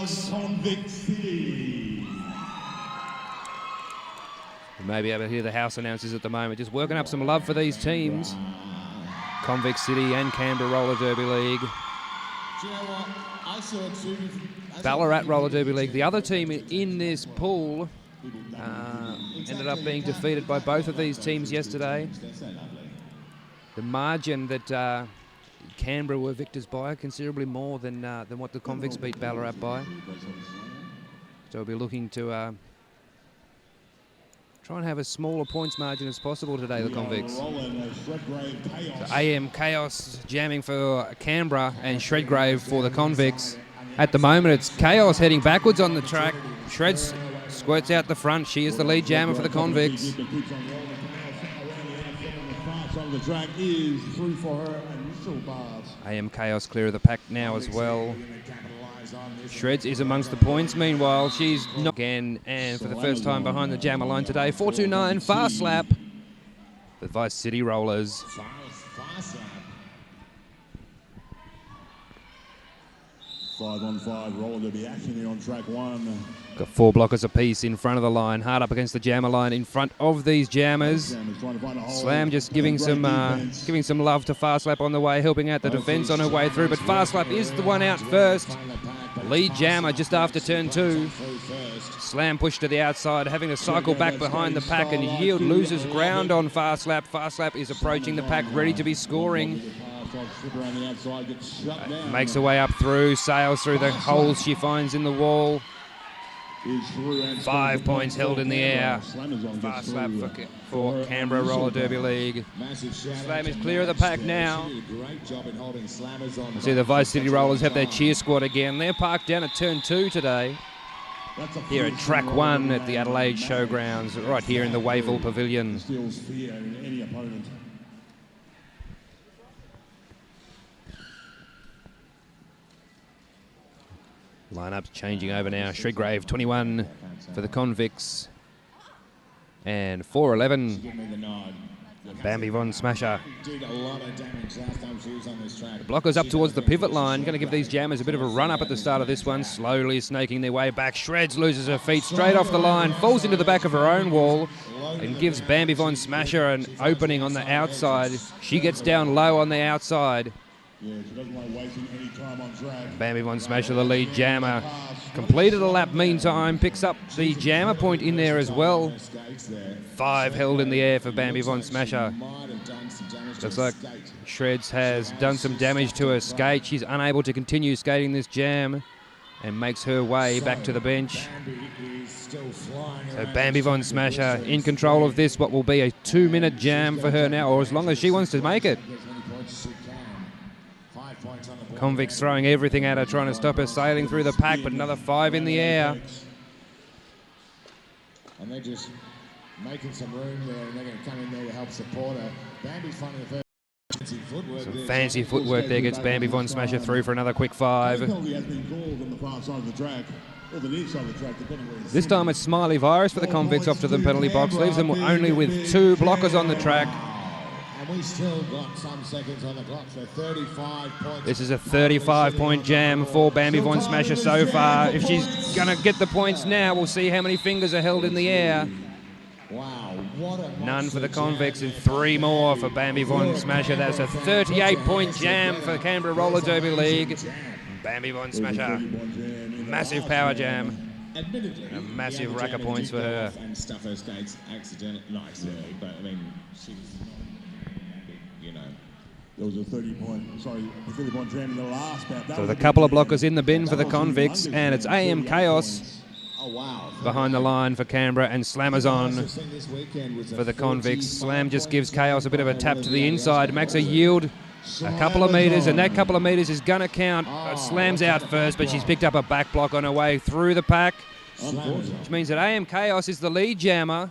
Convict City. You may be able to hear the house announcers at the moment just working up some love for these teams. Convict City and Canberra Roller Derby League. Do you know what? I saw two. Ballarat Roller Derby League. The other team in this pool ended up being defeated by both of these teams yesterday. The margin that Canberra were victors by considerably more than what the Convicts beat Ballarat by. So we'll be looking to try and have as small a points margin as possible today, the Convicts. So AM Chaos jamming for Canberra and Shredgrave for the Convicts. At the moment, it's Chaos heading backwards on the track. Shreds squirts out the front. She is the lead jammer for the Convicts. AM Chaos clear of the pack now as well. Shreds is amongst the points. Meanwhile, she's not again, and for the first time behind the jammer line today, 429 fast lap. The Vice City Rollers. 5-on-5 roller derby action here on track one. Got 4 blockers apiece in front of the line, hard up against the jammer line in front of these jammers. Slam just giving some love to Fast Lap on the way, helping out the defence on her way through, but Fast Lap is the one out first. Lead jammer just after turn 2. Slam pushed to the outside, having to cycle back behind the pack, and Yield loses ground on Fast Lap. Fast Lap is approaching the pack, ready to be scoring. Makes her way up through, sails through the holes she finds in the wall. 5 points held in the air. Fast lap for Canberra Roller Derby League. Slam is clear of the pack now. See the Vice City Rollers have their cheer squad again. They're parked down at turn 2 today. Here at track 1 at the Adelaide Showgrounds, right here in the Wavell Pavilion. Lineups changing over now. Shredgrave 21 for the Convicts, and 411 Bambi Von Smasher. The blockers up towards the pivot line, going to give these jammers a bit of a run up at the start of this one, slowly snaking their way back. Shreds loses her feet straight off the line, falls into the back of her own wall, and gives Bambi Von Smasher an opening on the outside. She gets down low on the outside. Yeah, she doesn't like wasting any time on track. Bambi Von Smasher, the lead jammer, completed a lap meantime, picks up the jammer point in there as well. 5 held in the air for Bambi Von Smasher. Looks like Shreds has done some damage to her skate. She's unable to continue skating this jam and makes her way back to the bench. So Bambi Von Smasher in control of this, what will be a 2-minute jam for her now, or as long as she wants to make it. Convicts throwing everything at her, trying to stop her sailing through the pack, but another 5 in the air. And they're just making some room there, and they're going to come in there to help support her. Bambi's finding the first fancy footwork. Some fancy footwork there gets Bambi Von Smasher through for another quick 5. This time it's Smiley Virus for the Convicts off to the penalty box, leaves them only with 2 blockers on the track. We still got some seconds on the clock, so 35 points. This is a 35-point jam for Bambi Von Smasher so far. If she's going to get the points now, we'll see how many fingers are held in the air. Wow, what a none for the Convicts and 3 more for Bambi Von Smasher. That's a 38-point jam for Canberra Roller Derby League. Bambi Von Smasher, massive power jam. A massive rack of points for her. And stuff her skates accidentally, but I mean, she's... You know, there was a 30-point jam in the last bout. So there's a couple of blockers in the bin for the Convicts, and it's AM Chaos behind the line for Canberra, and Slammers on for the Convicts. Slam just gives Chaos a bit of a tap to the inside, makes her yield a couple of metres, and that couple of metres is going to count. Slam's out first, but she's picked up a back block on her way through the pack, which means that AM Chaos is the lead jammer.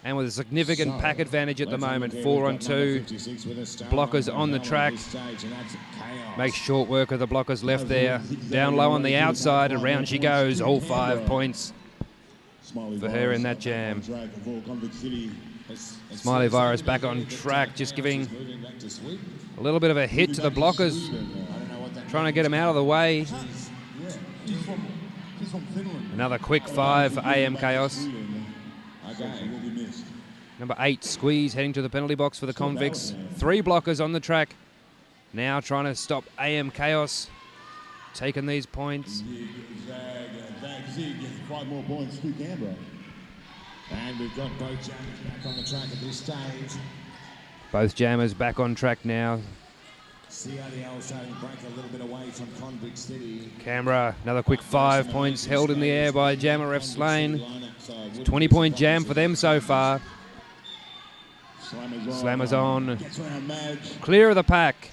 And with a significant pack advantage at the moment, 4 on 2. Blockers on the track. Makes short work of the blockers left there. Down low on the outside, and round she goes. All 5 points for her in that jam. Smiley Virus back on track, just giving a little bit of a hit to the blockers, trying to get them out of the way. She's from Finland. Another quick 5 for AM Chaos. Okay, will be missed. Number 8, Squeeze, heading to the penalty box for the Convicts. 3 blockers on the track. Now trying to stop AM Chaos taking these points. Zig, 5 more points to Canberra. And we've got both jammers back on the track at this stage. Both jammers back on track now. CRDL starting to break a little bit away from Convict City. Canberra, another quick 5 points held in the air by Jammer F. Slane. 20-point jam for them so far. Slammers on. Clear of the pack.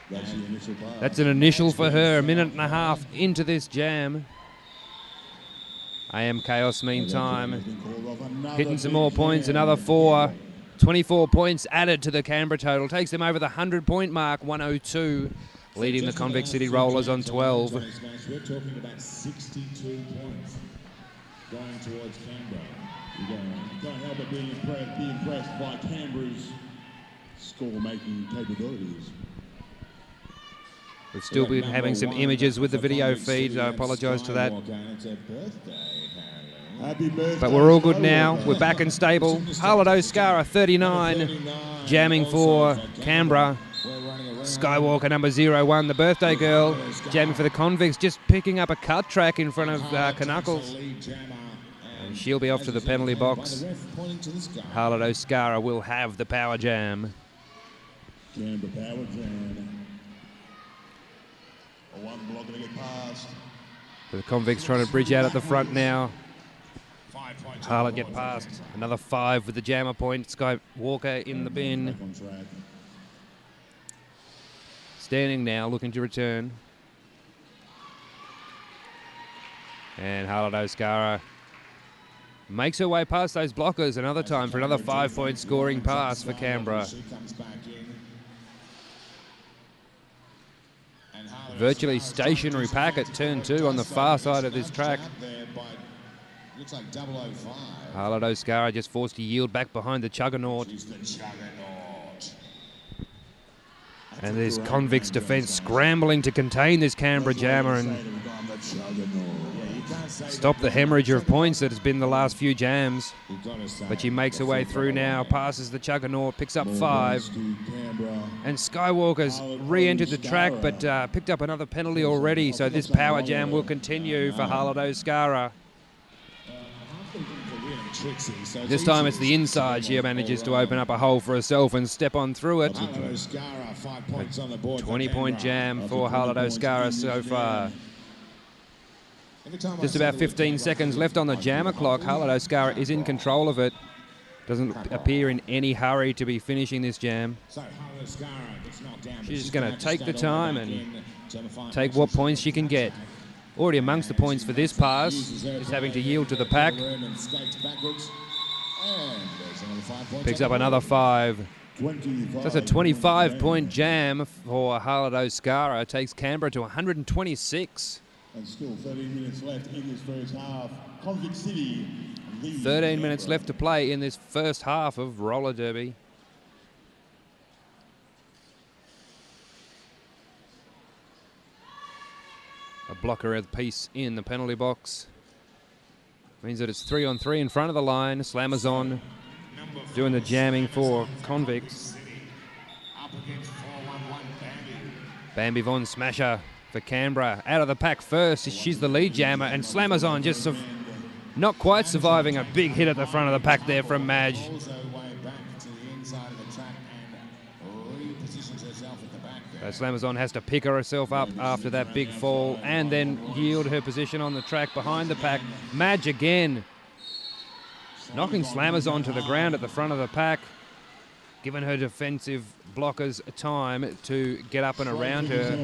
That's an initial for her. 1.5 minutes into this jam. AM Chaos, meantime, hitting some more points. Another 4. 24 points added to the Canberra total. Takes them over the 100-point mark, 102. Leading the Convict City Rollers on 12. We're talking about 62 points going towards Canberra. You can't help but be impressed by Canberra's score-making capabilities. We've still been having some images with the video feed. I apologise to that. But we're all good now. We're back in stable. Harlot O'Scara, 39, jamming for Canberra. Skywalker, number 01, the birthday girl, jamming for the Convicts, just picking up a cut track in front of Knuckles. And she'll be off to the penalty box. Harlot O'Scara will have the power jam. Canberra power jam. One block to get past. The Convicts trying to bridge out at the front now. Harlot get past. Another 5 with the jammer point. Skywalker in the bin. Standing now, looking to return. And Harlot O'Scara makes her way past those blockers another time for another 5-point scoring pass for Canberra. Virtually stationary pack at turn 2 on the far side of this track. Looks like 005. Harlot O'Scara just forced to yield back behind the Chuggernaut. And there's Convicts defence scrambling to contain this Canberra jammer and stop the hemorrhage of points that has been the last few jams. But she makes her way through now, passes the Chuggernaut, picks up 5. And Skywalker's re-entered the track but picked up another penalty already, so this power jam will continue for Harlot O'Scara. This time it's the inside. She manages to open up a hole for herself and step on through it. 20-point jam for Harlot O'Scara so far. Just about 15 seconds left on the jammer clock. Harlot O'Scara is in control of it. Doesn't appear in any hurry to be finishing this jam. She's just going to take the time and take what points she can get. Already amongst the points for this pass, just having to yield to the pack. Picks up another 5. That's a 25-point jam for Harlot O'Scara. Takes Canberra to 126. And still 13 minutes left in this first half. Convict City. 13 minutes left to play in this first half of roller derby. A blocker of the piece in the penalty box. Means that it's 3-on-3 in front of the line. Slammers on, doing the jamming for Convicts. Bambi Von Smasher for Canberra. Out of the pack first. She's the lead jammer. And Slammers on just not quite surviving a big hit at the front of the pack there from Madge. Slammers on has to pick herself up after that big fall and then yield her position on the track behind the pack. Madge again, knocking Slammers on to the ground at the front of the pack, giving her defensive blockers time to get up and around her.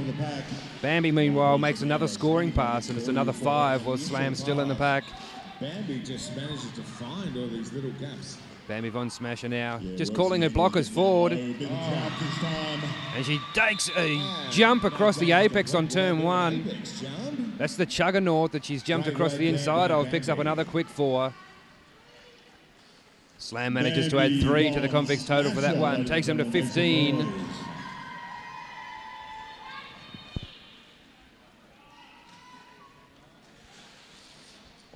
Bambi, meanwhile, makes another scoring pass, and it's another 5 while Slam's still in the pack. Bambi just manages to find all these little gaps. Bambi Von Smasher now, just calling her blockers forward. And she takes a jump across the apex on turn 1. That's the Chuggernaut that she's jumped across the inside of, picks up another quick 4. Slam manages to add 3 to the Convicts total for that one, takes them to 15.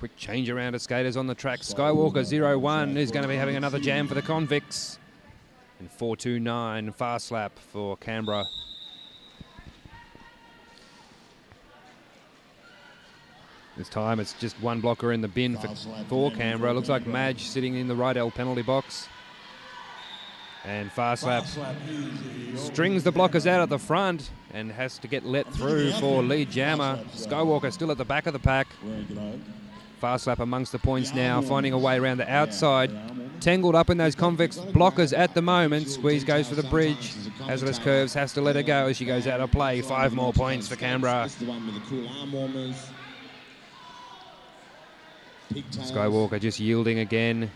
Quick change around of skaters on the track. Skywalker 0-1 is going to be having another jam for the convicts. And 4-2-9 fast lap for Canberra. This time it's just one blocker in the bin for Canberra. Looks like Madge sitting in the Rydell penalty box. And fast lap strings the blockers out at the front and has to get let through for lead jammer. Skywalker still at the back of the pack. Fast lap amongst the points now, finding a way around the outside. Tangled up in those convicts blockers at the moment. Squeeze goes for the bridge. Hazardous Curves has to let her go as she goes out of play. 5 more points for Canberra. Skywalker just yielding again.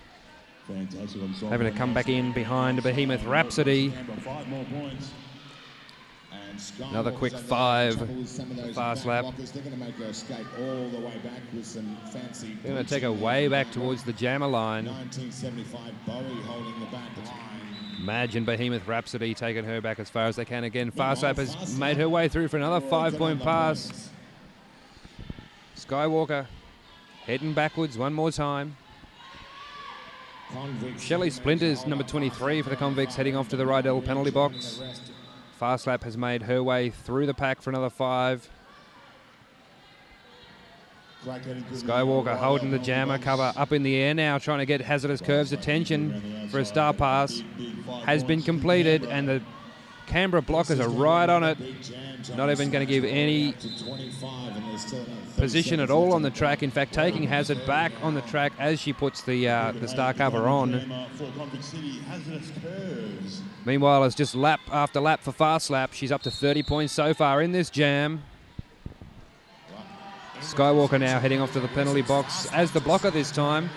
Having to come back in behind Behemoth Rhapsody. Another quick 5 fast lap. They're going to take her way back towards the jammer line. Madge and Behemoth Rhapsody taking her back as far as they can again. Fast lap has made her way through for another 5-point pass. Skywalker heading backwards one more time. Shelley Splinters, number 23 for the convicts, heading off to the Rydell penalty box. Fast lap has made her way through the pack for another 5. Skywalker holding the jammer cover up in the air now, trying to get Hazardous Curves' attention for a star pass. Has been completed, and the Canberra blockers are right on it. Not even going to give any position at all on the track. In fact, taking Hazard back on the track as she puts the star cover on. Meanwhile, it's just lap after lap for fast lap. She's up to 30 points so far in this jam. Skywalker now heading off to the penalty box as the blocker this time.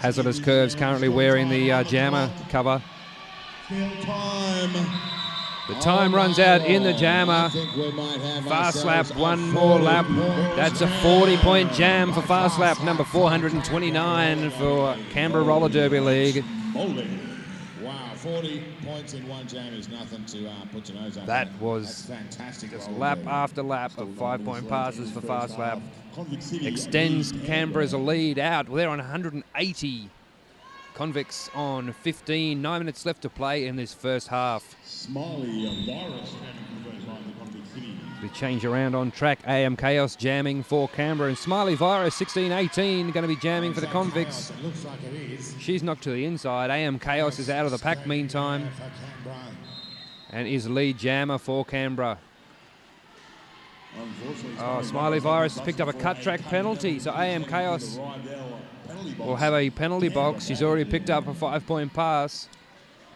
Hazardous Curves currently wearing the jammer cover. The time runs out in the jammer. Fast lap, one more lap. That's a 40-point jam for fast lap number 429 for Canberra Roller Derby League. Wow, 40 points in one jam is nothing to put your nose up. That was just lap after lap of 5-point passes for fast lap. Extends Canberra's lead out. They're on 180. Convicts on 15. 9 minutes left to play in this first half. The change around on track. AM Chaos jamming for Canberra, and Smiley Virus 16-18 going to be jamming for the convicts. She's knocked to the inside. AM Chaos is out of the pack meantime and is lead jammer for Canberra. Oh, Smiley Virus has picked up a cut track penalty, so AM Chaos will have a penalty box. She's already picked up a 5-point pass,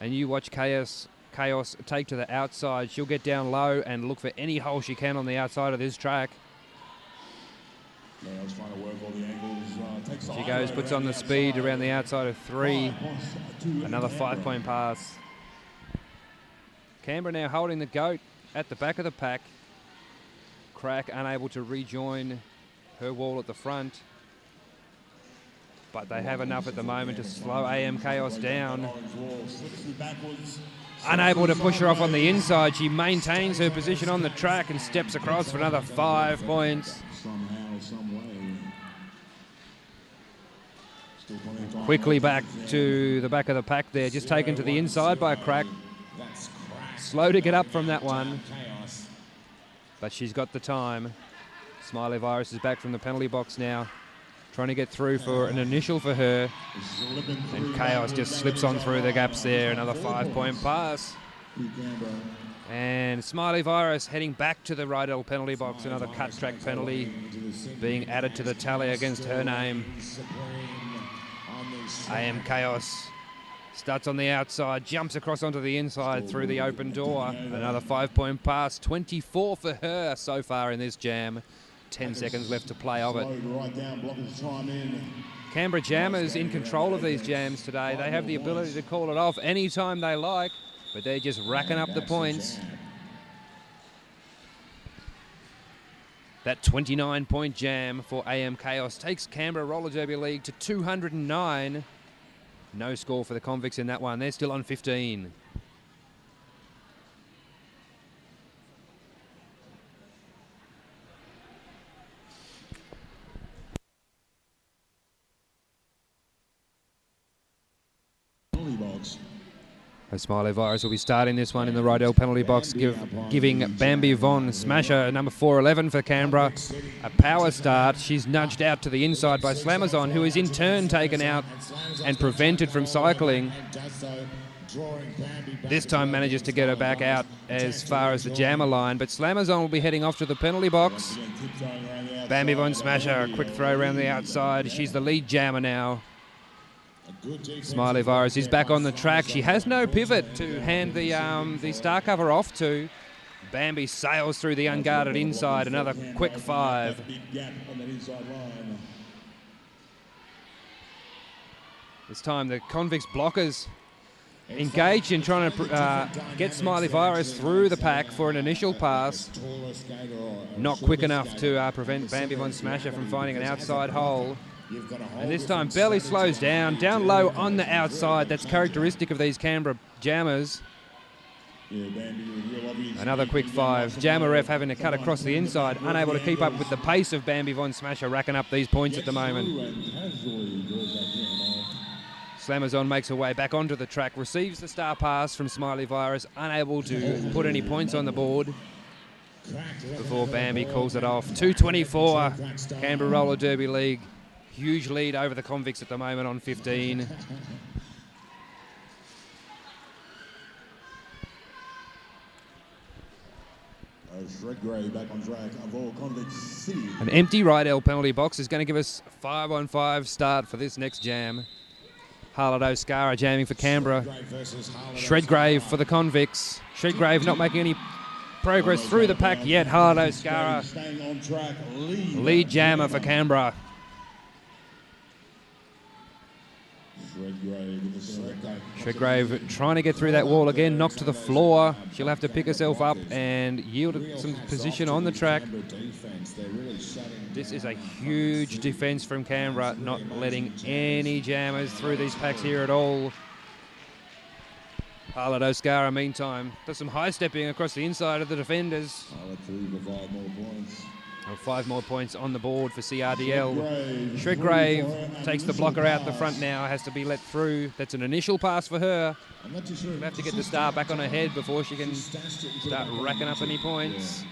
and you watch Chaos take to the outside. She'll get down low and look for any hole she can on the outside of this track. She goes, puts on the speed around the outside of 3. Another 5-point pass. Canberra now holding the goat at the back of the pack. Crack unable to rejoin her wall at the front. But they have enough at the moment to slow AM Chaos down. Unable to push her off on the inside, she maintains her position on the track and steps across for another 5 points. Quickly back to the back of the pack there, just taken to the inside by Crack. Slow to get up from that one, but she's got the time. Smiley Virus is back from the penalty box now, trying to get through for an initial for her, and Chaos just slips on through the gaps there. Another 5-point pass, and Smiley Virus heading back to the Rydell penalty box. Another cut track penalty being added to the tally against her name. AM Chaos starts on the outside, jumps across onto the inside through the open door. Another 5-point pass, 24 for her so far in this jam. 10 seconds left to play of it. Canberra Jammers in control of these jams today. They have the ability to call it off anytime they like, but they're just racking up the points. That 29-point jam for AM Chaos takes Canberra Roller Derby League to 209. No score for the convicts in that one. They're still on 15. Smiley Virus will be starting this one in the Rydell penalty box, giving Bambi Von Smasher, number 411 for Canberra, a power start. She's nudged out to the inside by Slamazon, who is in turn taken out and prevented from cycling. This time manages to get her back out as far as the jammer line, but Slamazon will be heading off to the penalty box. Bambi Von Smasher, a quick throw around the outside. She's the lead jammer now. Smiley Virus is back on the track. She has no pivot to hand the star cover off to. Bambi sails through the unguarded inside. Another quick 5. This time the convicts blockers engaged in trying to get Smiley Virus through the pack for an initial pass. Not quick enough to prevent Bambi Von Smasher from finding an outside hole. And this time Belly slows down low on the outside. That's characteristic of these Canberra jammers. Another quick 5. Jammer ref having to cut across the inside, unable to keep up with the pace of Bambi Von Smasher, racking up these points at the moment. Slamazon makes her way back onto the track, receives the star pass from Smiley Virus, unable to put any points on the board before Bambi calls it off. 2:24, Canberra Roller Derby League. Huge lead over the convicts at the moment on 15. An empty Rydell penalty box is going to give us a 5-on-5 start for this next jam. Harlot O'Scara jamming for Canberra. Shredgrave for the convicts. Shredgrave not making any progress through the pack yet. Harlot O'Scara, lead jammer for Canberra. Shredgrave trying to get through that wall again, knocked to the floor. She'll have to pick herself up and yield some position on the track. This is a huge defence from Canberra, not letting any jammers through these packs here at all. Harlot O'Scara, meantime, does some high stepping across the inside of the defenders. 5 more points on the board for CRDL. Shredgrave takes the blocker out the front now, has to be let through. That's an initial pass for her. She'll have to get the star back on her head before she can start racking up any points.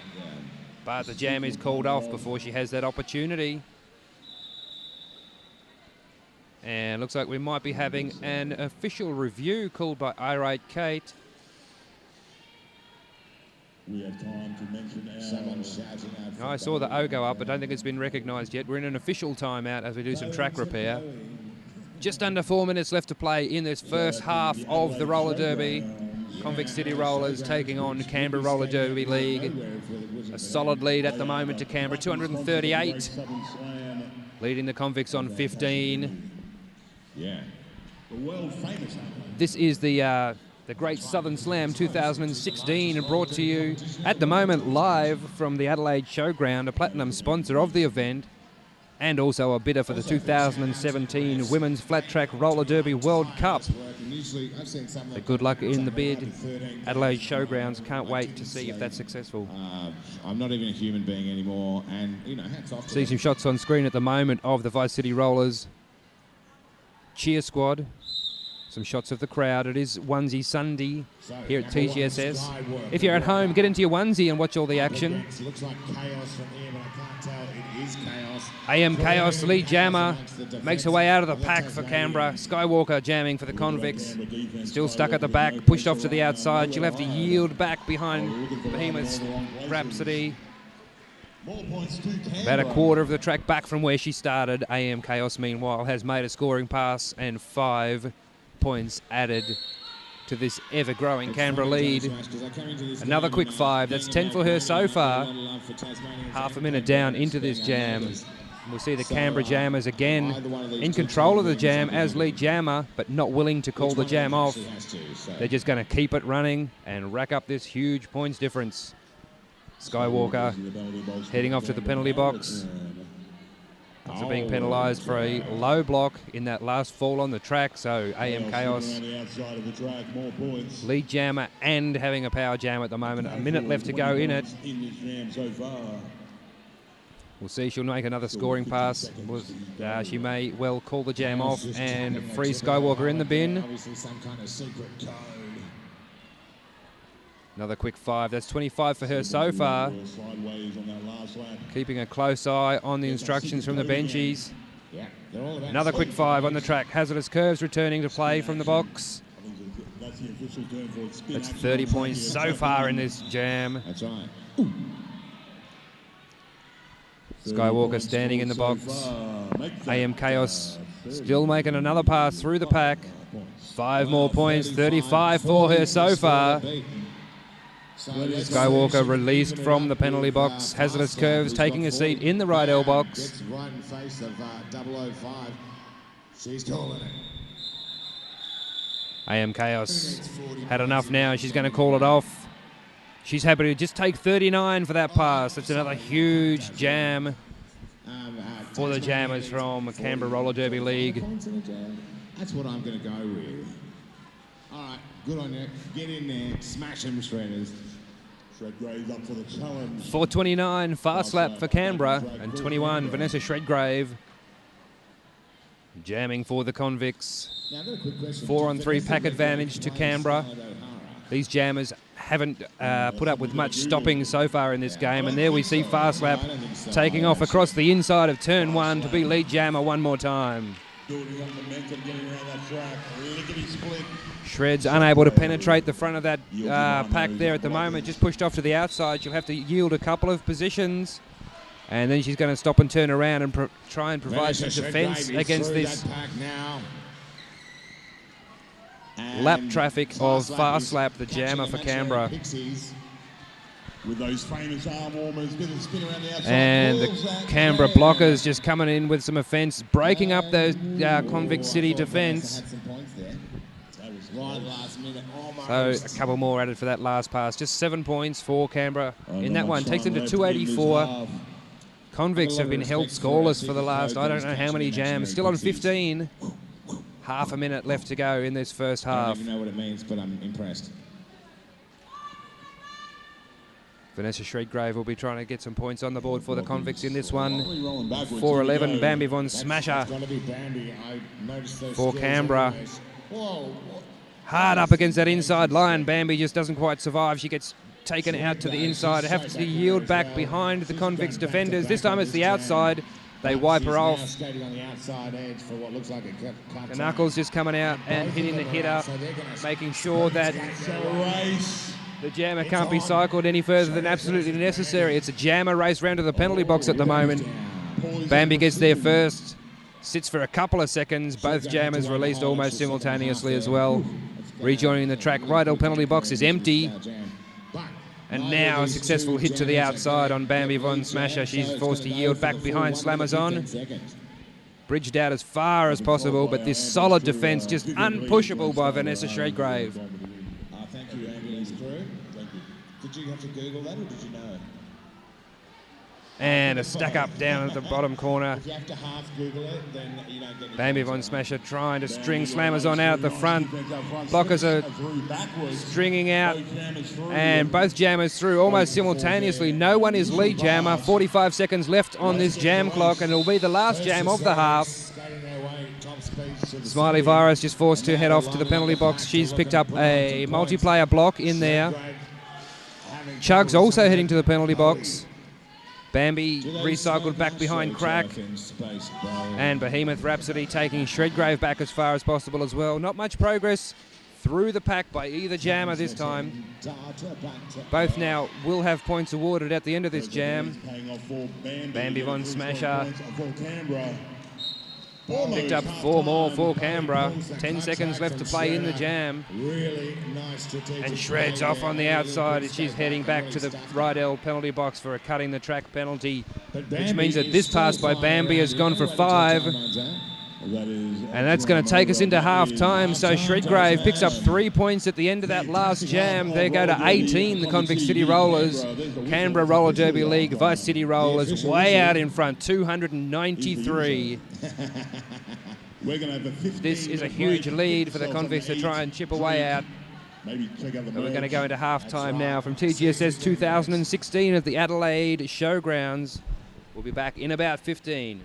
But the jam is called off before she has that opportunity. And looks like we might be having an official review called by Irate Kate. We have time to mention someone shouting out. I saw the O go up, but I don't think it's been recognised yet. We're in an official timeout as we do some track repair. Just under 4 minutes left to play in this first half of the roller derby. Convict City Rollers taking on Canberra Roller Derby League. A solid lead at the moment to Canberra, 238. Leading the Convicts on 15. Yeah. The world famous. This is the Great Southern Slam 2016, brought to you at the moment live from the Adelaide Showground, a platinum sponsor of the event, and also a bidder for the 2017 Women's Flat Track Roller Derby World Cup. So good luck in the bid. Adelaide Showgrounds, can't wait to see if that's successful. I'm not even a human being anymore, and hats off. See some shots on screen at the moment of the Vice City Rollers cheer squad. Some shots of the crowd. It is Onesie Sunday here at TGSS. If you're at home, get into your onesie and watch all the action. Looks like chaos from here, but I can't tell. It is chaos. AM Chaos, lead jammer, makes her way out of the pack for Canberra. Skywalker jamming for the convicts. Still stuck at the back, pushed off to the outside. She'll have to yield back behind Behemoth's Rhapsody. About a quarter of the track back from where she started. AM Chaos, meanwhile, has made a scoring pass and 5 points added to this ever-growing Canberra lead. Another quick 5. That's 10 for her so far. Half a minute down into this jam. We'll see the Canberra Jammers again in control of the jam as lead jammer, but not willing to call the jam off. They're just going to keep it running and rack up this huge points difference. Skywalker heading off to the penalty box. After being penalised for a low block in that last fall on the track, so AM Chaos, lead jammer and having a power jam at the moment. A minute left to go in it. We'll see, she'll make another scoring pass. She may well call the jam off and free Skywalker in the bin. Obviously some kind of secret code. Another quick 5. That's 25 for her so far. Keeping a close eye on the instructions from the benchies. Another quick 5 on the track. Hazardous Curves returning to play from the box. That's 30 points so far in this jam. That's right. Skywalker standing in the box. AM Chaos still making another pass through the pack. 5 more points, 35 for her so far. Skywalker released from the penalty box. Hazardous Curves taking a seat in the right L box. Gets right in face of 005. She's calling it. AM Chaos had enough now. She's going to call it off. She's happy to just take 39 for that pass. That's another huge jam for the jammers from Canberra Roller Derby League. That's what I'm going to go with. All right, good on you. Get in there, smash them, shredders. Shredgrave up for the challenge. 4:29 fast lap for Canberra, and 21 Vanessa Shredgrave jamming for the Convicts. 4 on 3 pack advantage to Canberra. These jammers haven't put up with much stopping so far in this game, and there we see fast lap taking off across the inside of turn 1 to be lead jammer one more time. Building up momentum, getting around that track. Lickety split. Shreds unable to penetrate the front of that pack there at the moment, just pushed off to the outside. She'll have to yield a couple of positions, and then she's going to stop and turn around and try and provide some defence against this lap traffic of fast lap, the jammer for Canberra. With those famous arm warmers, bit of spin around the outside. And the Canberra blockers just coming in with some offence, breaking up those Convict City defence. So a couple more added for that last pass. Just 7 points for Canberra in that one. Takes them to 284. Convicts have been held scoreless for the last, I don't know how many jams. Still on 15. Half a minute left to go in this first half. I don't even know what it means, but I'm impressed. Vanessa Shredgrave will be trying to get some points on the board for the Convicts in this one. 4:11, Bambi Von Smasher for Canberra. Hard up against that inside line. Bambi just doesn't quite survive. She gets taken out to the inside. Have to yield back behind the Convicts defenders. This time it's the outside. They wipe her off. The Knuckles just coming out and hitting the hitter, making sure that the jammer can't be cycled any further than absolutely necessary. It's a jammer race round to the penalty box at the moment. Bambi gets there first, sits for a couple of seconds. Both jammers released almost simultaneously as well. Rejoining the track, right L penalty box is empty. And now a successful hit to the outside on Bambi Von Smasher. She's forced to yield back behind Slamazon. Bridged out as far as possible, but this solid defence just unpushable by Vanessa Shredgrave. Thank you, ambulance crew. Thank you. Did you have to Google that, or did you know? And a stack up down at the bottom corner. If you have to half Google it, then you don't get Bambi Von Smasher trying to string Slamazon out at the front. Blockers are stringing out, and both jammers through almost simultaneously. No one is lead jammer. 45 seconds left on this jam clock, and it'll be the last jam of the half. Smiley Virus just forced to head off to the penalty box. She's picked up a multiplayer block in there. Chug's also heading to the penalty box. Bambi recycled back behind Crack. And Behemoth Rhapsody taking Shredgrave back as far as possible as well. Not much progress through the pack by either jammer this time. Both now will have points awarded at the end of this jam. Bambi Von Smasher picked up 4 more for Canberra. 10 seconds left to play in the jam. And Shreds off on the outside as she's heading back to the right L penalty box for a cutting the track penalty, which means that this pass by Bambi has gone for 5. And that's going to take us into half-time. So Shredgrave picks up 3 points at the end of that last jam. They go to 18, the Convict City Rollers. Canberra Roller Derby League, Vice City Rollers, way out in front, 293. This is a huge lead for the Convicts to try and chip away out. And we're going to go into half-time now from TGSS 2016 at the Adelaide Showgrounds. We'll be back in about 15.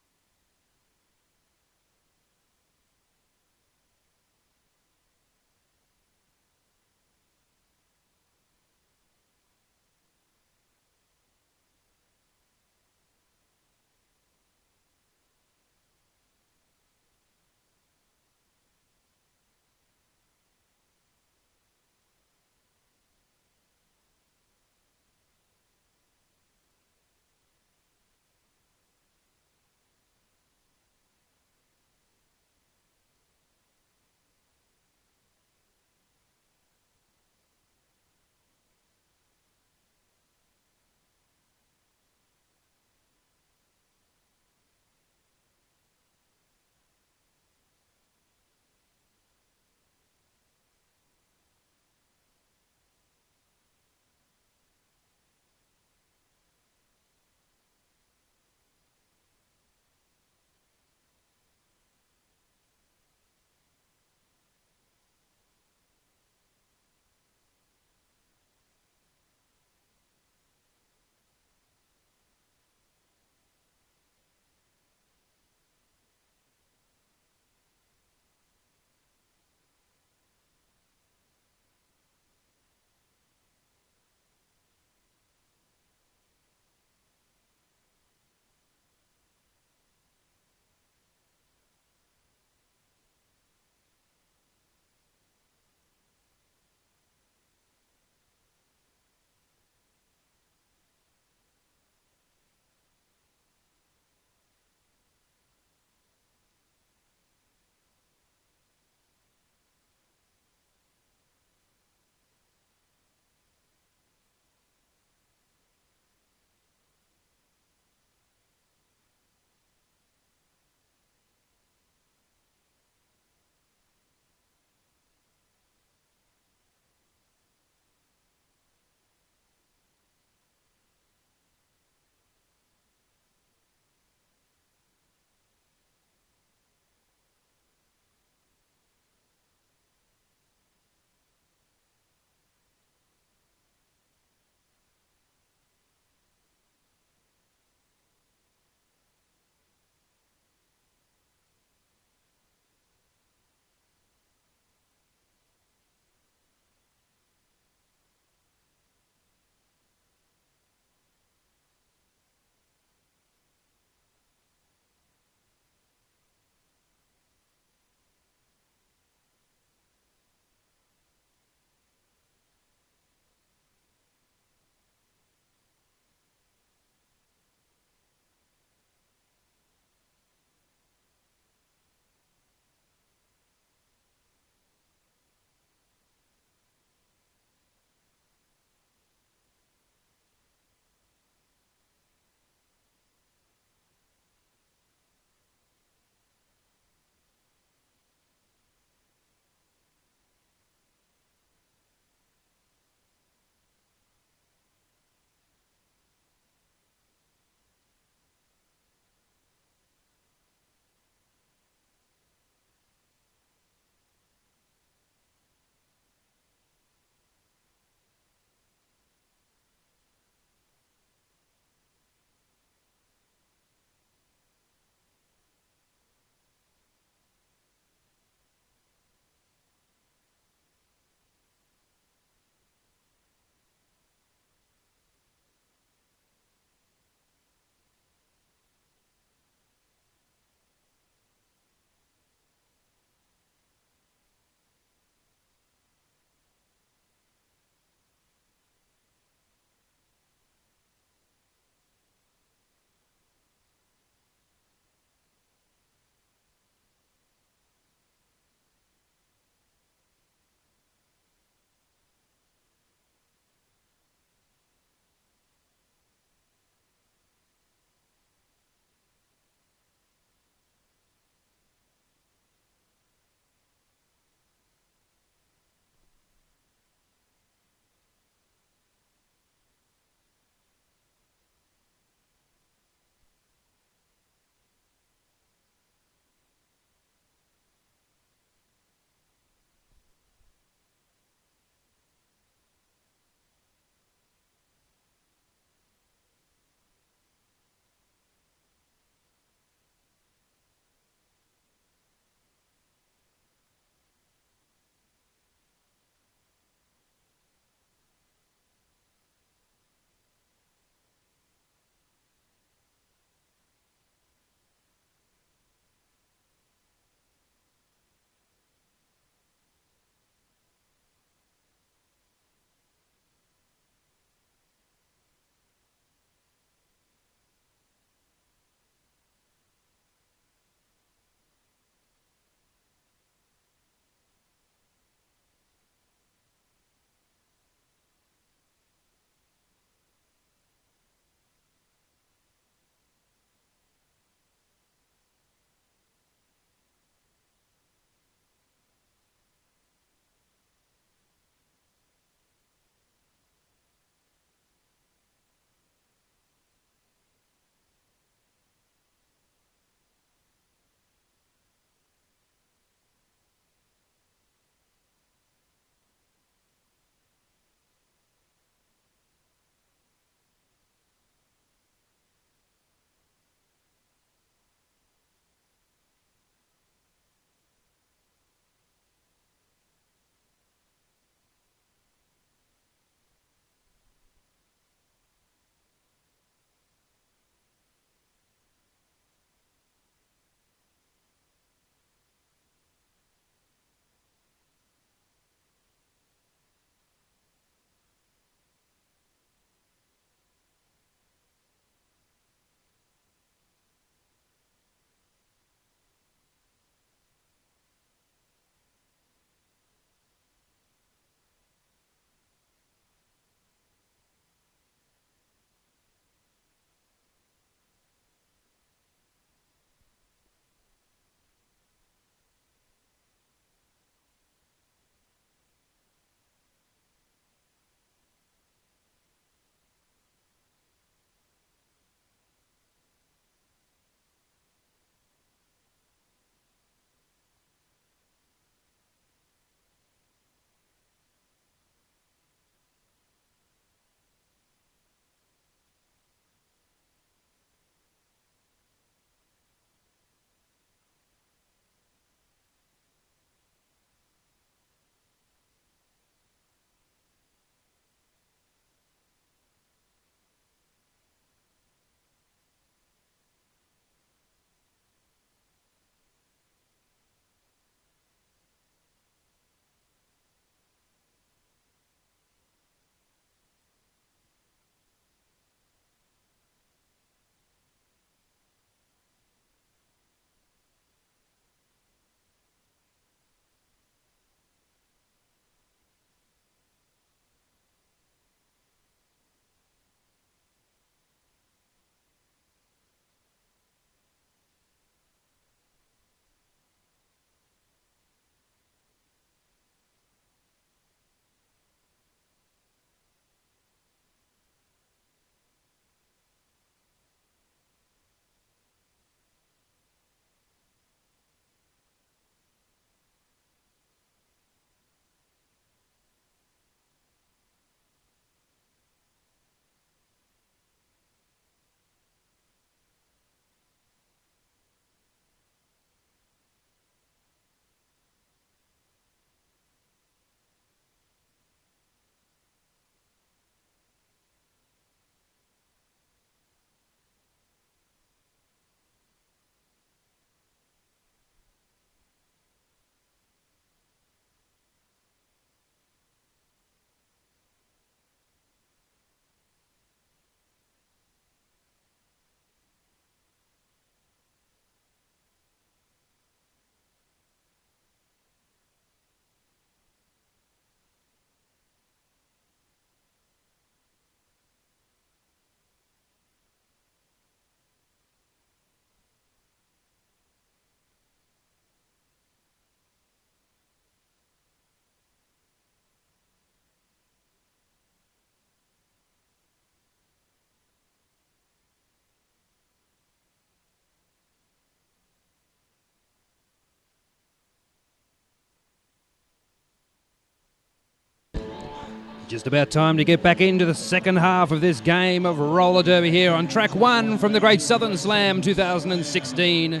Just about time to get back into the second half of this game of roller derby here on track 1 from the Great Southern Slam 2016.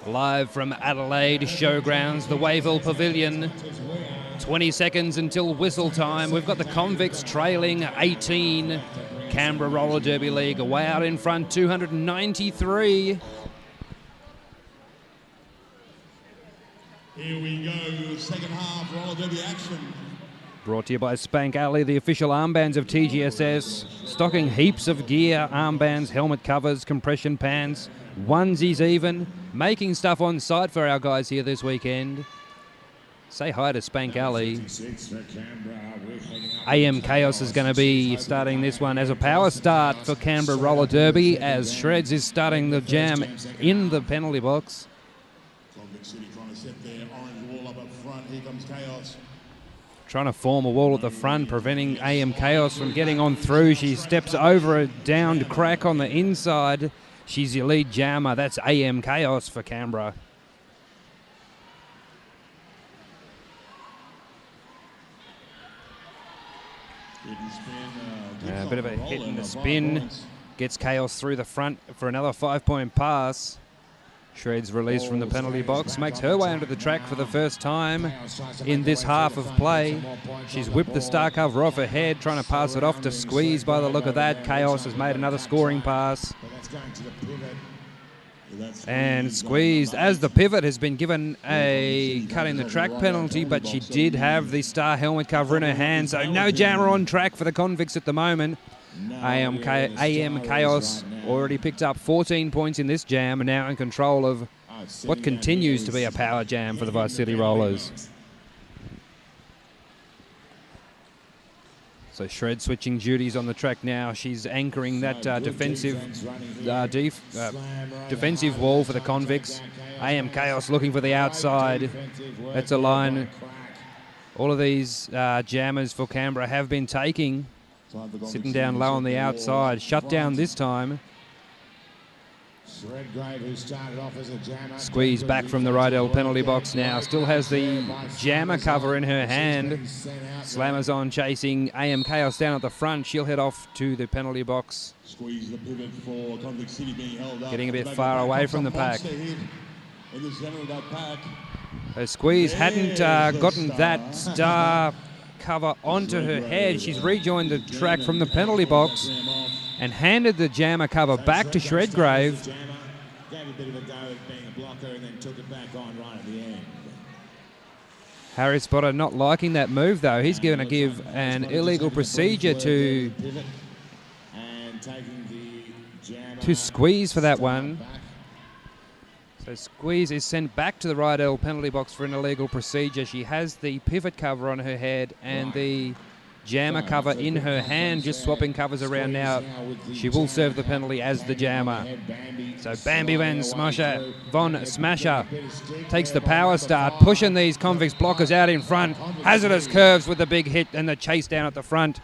Live from Adelaide Showgrounds, the Wayville Pavilion. 20 seconds until whistle time. We've got the convicts trailing 18. Canberra Roller Derby League way out in front, 293. Here we go, second half roller derby action. Brought to you by Spank Alley, the official armbands of TGSS. Stocking heaps of gear, armbands, helmet covers, compression pants, onesies even. Making stuff on site for our guys here this weekend. Say hi to Spank Alley. AM Chaos is going to be starting this one as a power start for Canberra Roller Derby as Shreds is starting the jam in the penalty box. Convict City trying to set their orange wall up front. Here comes Chaos. Trying to form a wall at the front, preventing AM Chaos from getting on through. She steps over a downed crack on the inside. She's your lead jammer. That's AM Chaos for Canberra. A bit of a hit in the spin. Gets Chaos through the front for another 5-point pass. Shreds released from the penalty box, makes her way onto the track for the first time in this half of play. She's whipped the star cover off her head, trying to pass it off to Squeeze by the look of that. Chaos has made another scoring pass. And Squeezed, as the pivot, has been given a cutting the track penalty, but she did have the star helmet cover in her hand, so no jammer on track for the convicts at the moment. AM Chaos already picked up 14 points in this jam and now in control of what continues to be a power jam for the Vice City Rollers. So Shred switching duties on the track now. She's anchoring that defensive wall for the convicts. AM Chaos looking for the outside. That's a line all of these jammers for Canberra have been taking. Sitting down low on the outside. Shut down this time. Squeeze back from the Rydell penalty box now. Still has the jammer cover in her hand. Slammers on chasing AM Chaos down at the front. She'll head off to the penalty box. Squeeze the pivot for Convict City being held up. Getting a bit far away from the pack. Squeeze hadn't gotten that star cover onto her head. She's rejoined the track from the penalty box and handed the jammer cover back to Shredgrave. Harry Spotter not liking that move though. He's going to give an illegal procedure to Squeeze for that one. So Squeeze is sent back to the Rydell penalty box for an illegal procedure. She has the pivot cover on her head and the jammer cover in her hand, just swapping covers around now. She will serve the penalty as the jammer. So Bambi Von Smasher takes the power start, pushing these convicts blockers out in front. Hazardous curves with the big hit and the chase down at the front.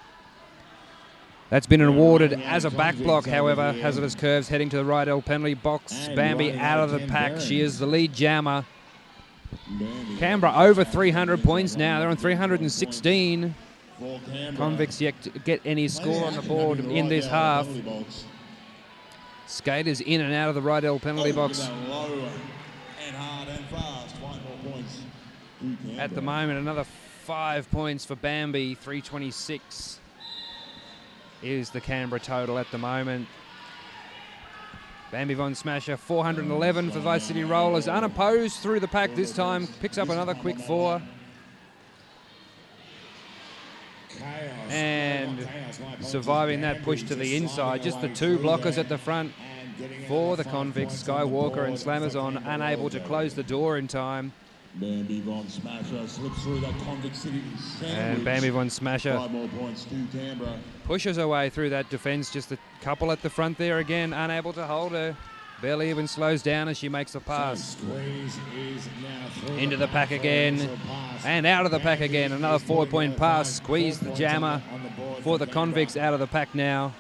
That's been awarded as a back block, however. Hazardous curves heading to the Rydell penalty box. Bambi out of the pack. She is the lead jammer. Canberra over 300 points now. They're on 316. Convicts yet to get any score on the board in this half. Skaters in and out of the Rydell penalty box. At the moment, another 5 points for Bambi. 326 is the Canberra total at the moment. Bambi Von Smasher, 411 for Vice City Rollers. Unopposed through the pack this time. Picks up another quick 4. And surviving that push to the inside. Just the 2 blockers at the front for the convicts. Skywalker and Slammers on, unable to close the door in time. Bambi Von Smasher slips through that Convict City sandwich. And Bambi Von Smasher 5 more points to Canberra. Pushes her way through that defence. Just a couple at the front there again, unable to hold her. Barely even slows down as she makes the pass. Into the pack again. And out of the pack again. Another 4-point pass. Squeeze the jammer for the convicts out of the pack now.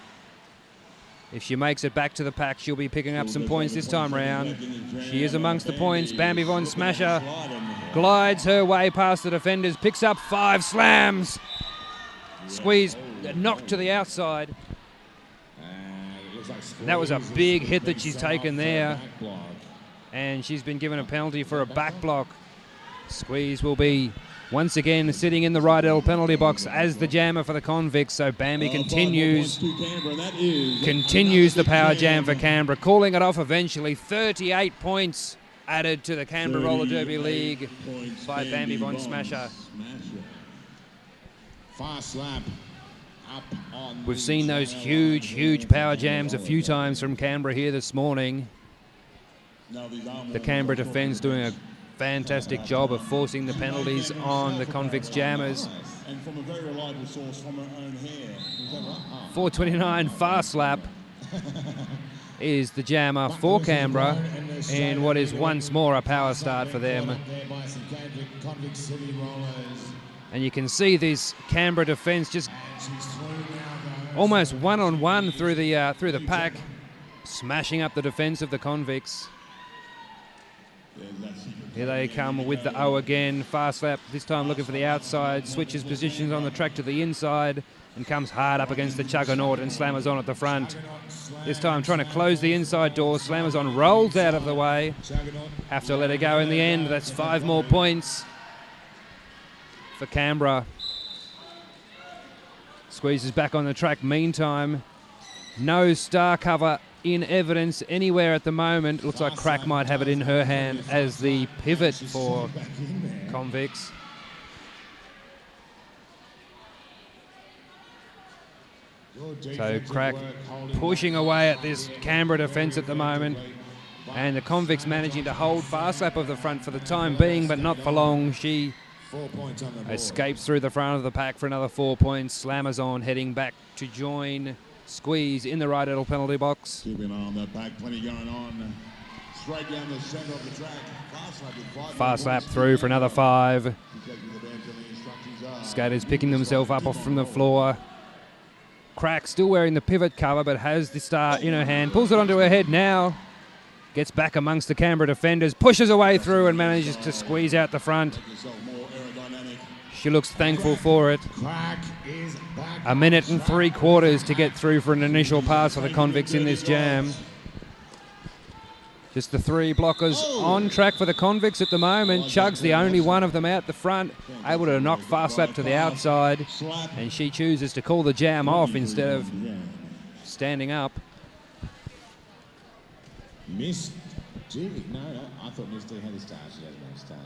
If she makes it back to the pack, she'll be picking up some points this time round. She is amongst the points. Bambi Von Smasher glides her way past the defenders, picks up 5 slams. Squeeze, knocked to the outside. And that was a big hit that she's taken there. And she's been given a penalty for a back block. Squeeze will be once again sitting in the right L penalty box as the jammer for the Convicts. So Bambi continues the power jam for Canberra, calling it off eventually. 38 points added to the Canberra Roller Derby League by Bambi Bond Smasher. Fast lap up on. We've seen those huge power jams a few times from Canberra here this morning. The Canberra defence doing a fantastic job of forcing the penalties on the Convicts jammers. And from a very reliable source from her own hair. 4:29 fast lap is the jammer for Canberra in what is once more a power start for them. And you can see this Canberra defence just almost one-on-one through the pack, smashing up the defence of the Convicts. Here they come with the O again. Fast lap, this time looking for the outside. Switches positions on the track to the inside and comes hard up against the Juggernaut and slammers on at the front. This time trying to close the inside door. Slammers on rolls out of the way. Have to let it go in the end. That's 5 more points for Canberra. Squeezes back on the track meantime. No star cover in evidence anywhere at the moment. Looks like Crack might have it in her hand as the pivot for Convicts. So Crack pushing away at this Canberra defence at the moment. And the Convicts managing to hold fast lap of the front for the time being, but not for long. She escapes through the front of the pack for another 4 points. Slammers on heading back to join Squeeze in the right little penalty box. Keeping on that back, plenty going on. Straight down the centre of the track. Fast lap through for another 5. Skaters picking themselves up off from the floor. Crack still wearing the pivot cover, but has the star in her hand. Pulls it onto her head now. Gets back amongst the Canberra defenders. Pushes away through and manages to squeeze out the front. She looks thankful for it. 1 minute and 3/4 to get through for an initial pass for the Convicts in this jam. Just the 3 blockers on track for the Convicts at the moment. Chug's the only one of them out the front, able to knock fast lap to the outside, and she chooses to call the jam off instead of standing up. Miss G. No, I thought Miss D had a star. She has no star.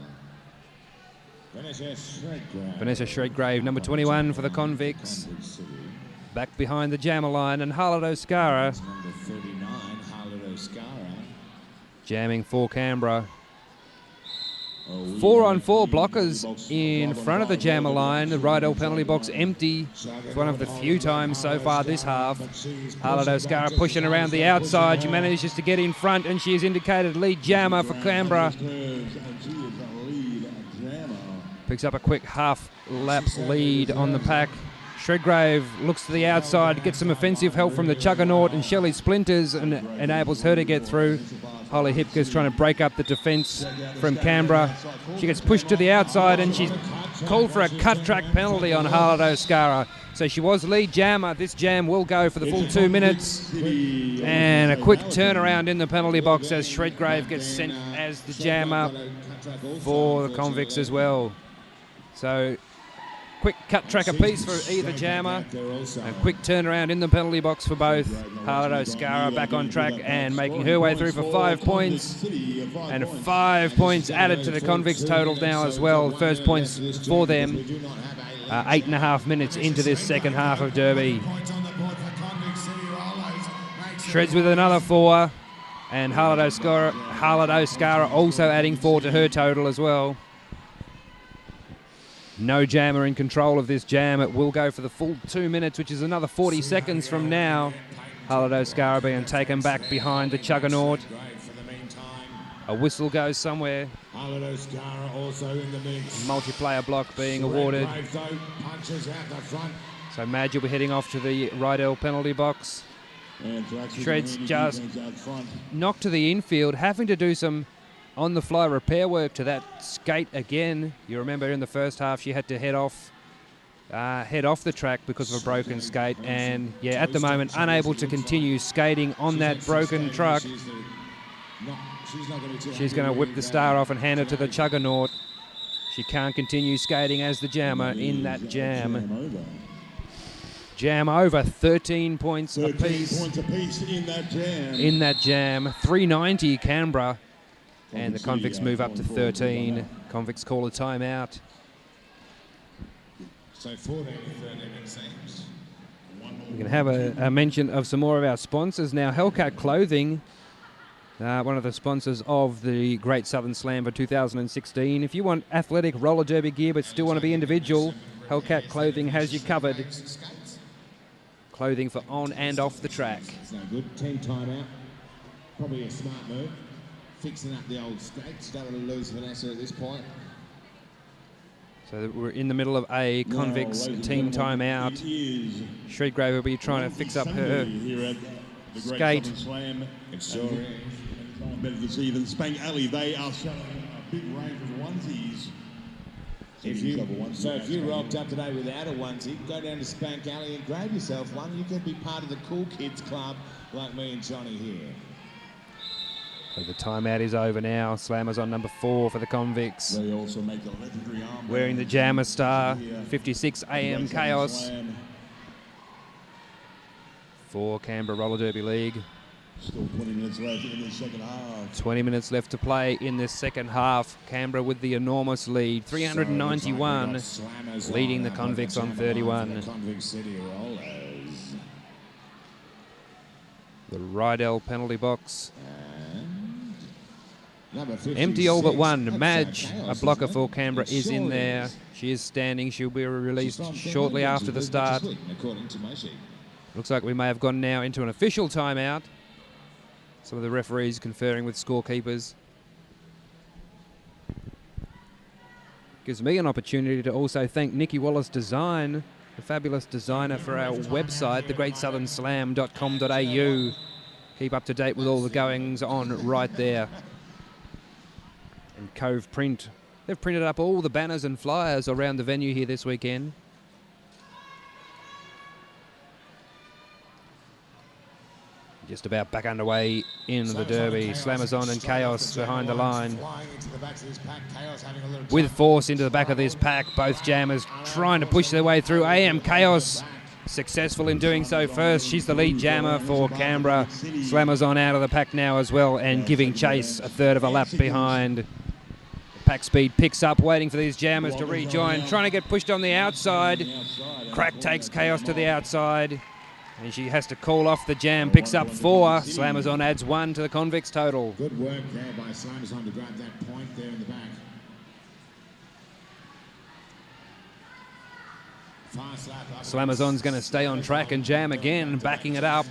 Vanessa Shredgrave, number 21 for the Convicts. Back behind the jammer line, and Harlot O'Scara Number 39, Harlot O'Scara. jamming for Canberra. 4-on-4 blockers in front of the jammer line. The right L penalty box empty. It's one of the few times so far this half. Harlot O'Scara pushing around the outside. She manages to get in front, and she is indicated lead jammer for Canberra. Picks up a quick half-lap lead on the pack. Shredgrave looks to the outside, gets some offensive help from the Juggernaut and Shelley Splinters, and enables her to get through. Holly Hipker's trying to break up the defence from Canberra. She gets pushed to the outside, and she's called for a cut-track penalty on Harlot O'Scara. So she was lead jammer. This jam will go for the full 2 minutes. And a quick turnaround in the penalty box as Shredgrave gets sent as the jammer for the Convicts as well. So quick cut track apiece for either jammer. A quick turnaround in the penalty box for both. Harlot O'Scara back on track and making her way through for 5 points. And 5 points added to the Convicts total now as well. First points for them. 8.5 minutes into this second half of Derby. Shreds with another 4. And Harlot O'Scara also adding 4 to her total as well. No jammer in control of this jam. It will go for the full 2 minutes, which is another 40 seconds from now. Harlot O'Scara being taken back behind the Juggernaut. A whistle goes somewhere. Harlot O'Scara also in the mix. Multiplayer block being awarded. So Madge will be heading off to the right L penalty box. Shreds just knocked to the infield, having to do some on-the-fly repair work to that skate again. You remember in the first half she had to head off head off the track because of a broken skate, and yeah, at the moment unable to continue skating on that broken truck. She's going to whip the star off and hand it to the Chuggernaut. She can't continue skating as the jammer in that jam. Jam over 13 points apiece. 13 points apiece in that jam. In that jam. 390 Canberra. And the convicts move up to 13. Convicts call a timeout. So 14, 13 it seems. We can have a mention of some more of our sponsors now. Hellcat Clothing, one of the sponsors of the Great Southern Slam for 2016. If you want athletic roller derby gear but still want to be individual, Hellcat Clothing has you covered. Clothing for on and off the track. It's no good. Team timeout. Probably a smart move. Fixing up the old skates. Don't want to lose Vanessa at this point. So we're in the middle of a convicts team timeout. Shredgrave will be trying to fix up her skate. It's sure is. Better to see than Spank Alley. They are showing a big range of onesies. So if you rocked up today without a onesie, go down to Spank Alley and grab yourself one. You could be part of the cool kids club like me and Johnny here. So the timeout is over now. Slammers on number 4 for the convicts. They also make the legendary arm wearing the Jammer Star, 56 AM Chaos. For Canberra Roller Derby League. Still 20 minutes left in the second half. 20 minutes left to play in this second half. Canberra with the enormous lead, 391, leading the convicts on 31. The Rydell penalty box. Empty all but one. Madge, a blocker for Canberra, is in there. She is standing. She'll be released shortly after the start. Looks like we may have gone now into an official timeout. Some of the referees conferring with scorekeepers. Gives me an opportunity to also thank Nikki Wallace Design, the fabulous designer for our website, thegreatsouthern.com.au. Keep up to date with all the goings on right there. And Cove Print. They've printed up all the banners and flyers around the venue here this weekend. Just about back underway in the derby. Slammers on and Chaos behind the line. With force into the back of this pack. Both jammers trying to push their way through. AM Chaos successful in doing so first. She's the lead jammer for Canberra. Slammers on out of the pack now as well and giving chase a third of a lap behind. Pack speed picks up, waiting for these jammers to rejoin. Trying to get pushed on the outside. Crack takes Chaos to the outside. And she has to call off the jam, picks up 4. Slammers on adds 1 to the convicts total. Good work there by Slammers on to grab that point there in the back. Slammers on's going to stay on track and jam again, backing it up.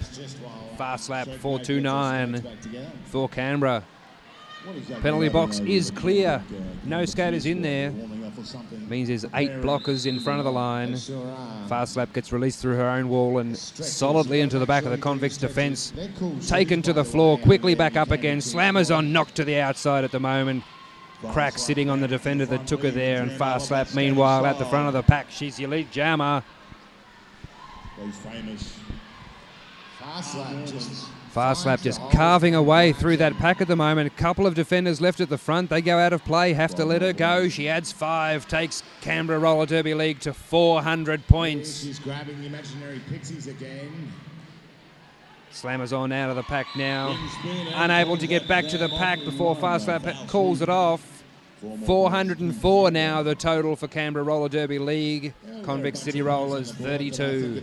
Fast lap 4:29 for Canberra. Penalty box is clear. No skaters in there. Means there's 8 blockers in front of the line. Fast lap gets released through her own wall and solidly into the back of the convicts' defence. Taken to the floor, quickly back up again. Slammers on, knocked to the outside at the moment. Crack sitting on the defender that took her there, and Fast lap meanwhile at the front of the pack. She's the elite jammer. Those famous Fast lap just carving away through that pack at the moment. A couple of defenders left at the front. They go out of play, have to let her go. She adds 5, takes Canberra Roller Derby League to 400 points. She's grabbing the imaginary pixies again. Slammers on out of the pack now. Unable to get back to the pack before Fast lap calls it off. 404 now the total for Canberra Roller Derby League. Convict City Rollers 32.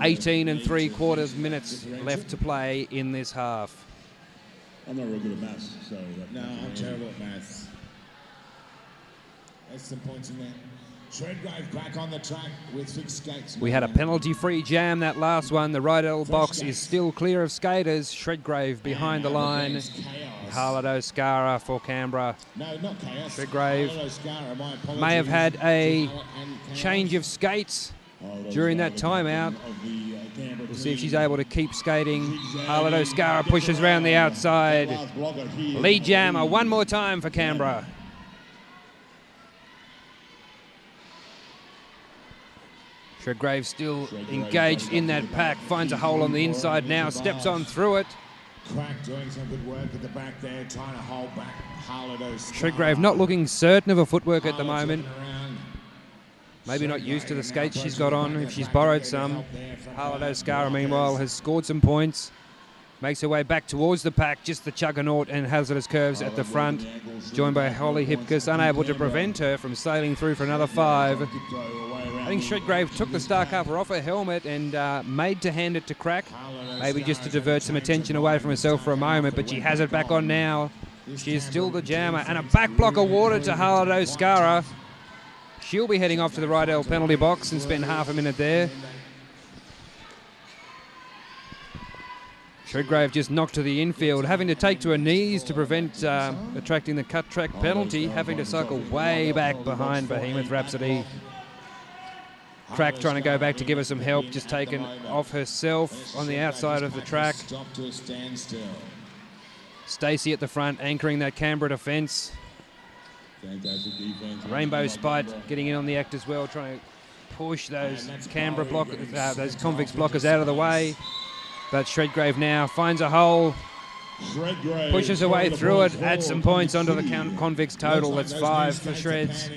18 3/4 minutes left to play in this half. I'm not real good at maths, so... No, I'm terrible at maths. There's some points in there. Shredgrave back on the track with 6 skates. We had a penalty-free jam that last one. The Rydell box is still clear of skaters. Shredgrave behind the line. Harlow Scara for Canberra. No, not Chaos. Shredgrave may have had a change of skates during that timeout. We'll see if she's able to keep skating. Harlow Scara pushes around the outside. Lead jammer one more time for Canberra. Shredgrave still engaged in that pack, finds a hole on the inside now, steps on through it. Crack doing some good work at the back there, trying to hold back Harlow. Shredgrave not looking certain of her footwork at the moment. Maybe not used to the skates she's got on, if she's borrowed some. Harlow Scara, meanwhile, has scored some points. Makes her way back towards the pack, just the Juggernaut and Hazardous Curves at the front. Joined by Holly Hipkiss, unable to prevent her from sailing through for another 5. I think Shredgrave took the star cover off her helmet and made to hand it to Crack. Maybe just to divert some attention away from herself for a moment, but she has it back on now. She is still the jammer, and a back block awarded to Harlow Scara. She'll be heading off to the right-L penalty box and spend half a minute there. Shredgrave just knocked to the infield, having to take to her knees to prevent attracting the cut track penalty, having to cycle way back behind Behemoth Rhapsody. Crack trying to go back to give her some help, just taken off herself on the outside of the track. Stacey at the front, anchoring that Canberra defence. Rainbow Spite getting in on the act as well, trying to push those Canberra those convicts blockers out of the way. But Shredgrave now finds a hole, pushes her way through it, adds some points onto the convicts total. That's 5 for Shreds.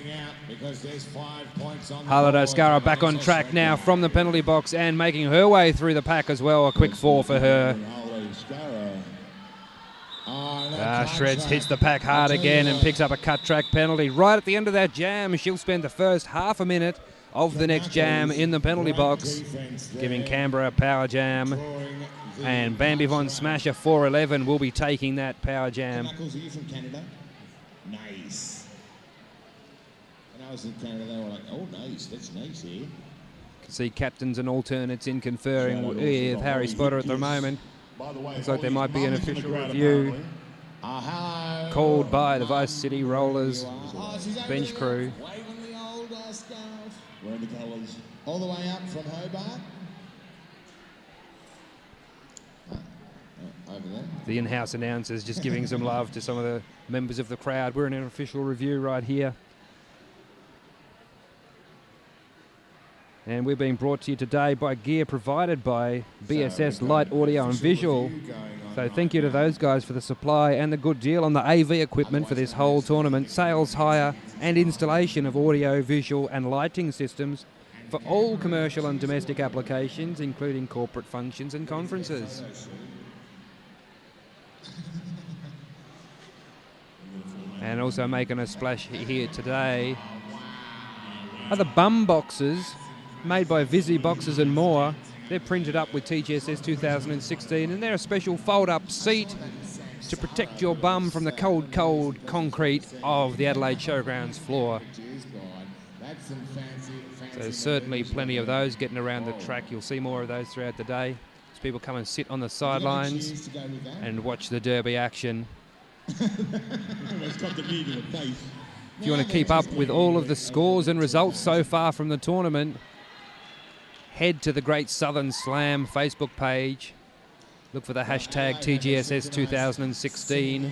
Harlow Scara back on track now from the penalty box and making her way through the pack as well. A quick 4 for her. Shreds hits the pack hard again and picks up a cut track penalty. Right at the end of that jam, she'll spend the first half a minute of the next jam in the penalty box, giving Canberra a power jam. And Bambi Von Smasher 411 will be taking that power jam. Knuckles, are you from Canada? Nice. When I was in Canada, they were like, oh, nice, that's nice here. You can see captains and alternates in conferring with Harry Spotter at the moment. Looks like there might be an official review called by the Vice City Rollers bench crew. Waving the old scarf. Wearing the colours. All the way up from Hobart. Over there. The in-house announcers just giving some love to some of the members of the crowd. We're in an official review right here. And we're being brought to you today by gear provided by BSS Light Audio and Visual. So thank you to those guys for the supply and the good deal on the AV equipment for this whole tournament. Sales, hire and installation of audio, visual and lighting systems for all commercial and domestic applications, including corporate functions and conferences. And also making a splash here today are the bum boxes made by Visi Boxes and More. They're printed up with TGSS 2016 and they're a special fold-up seat to protect your bum from the cold, cold concrete of the Adelaide Showgrounds floor. So there's certainly plenty of those getting around the track. You'll see more of those throughout the day as people come and sit on the sidelines and watch the derby action. If you want to keep up with all of the scores and results so far from the tournament, head to the Great Southern Slam Facebook page. Look for the hashtag TGSS2016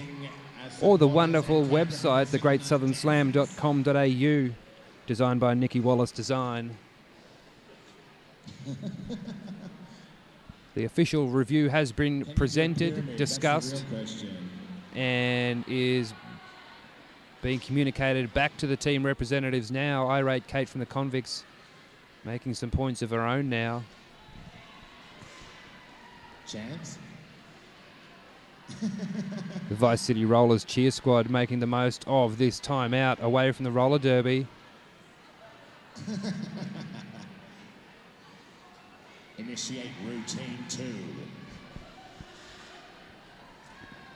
or the wonderful website, thegreatsouthernslam.com.au, designed by Nikki Wallace Design. The official review has been presented, discussed, and is being communicated back to the team representatives now. Irate Kate from the Convicts making some points of her own now. Chance. The Vice City Rollers cheer squad making the most of this time out away from the roller derby. Initiate routine 2.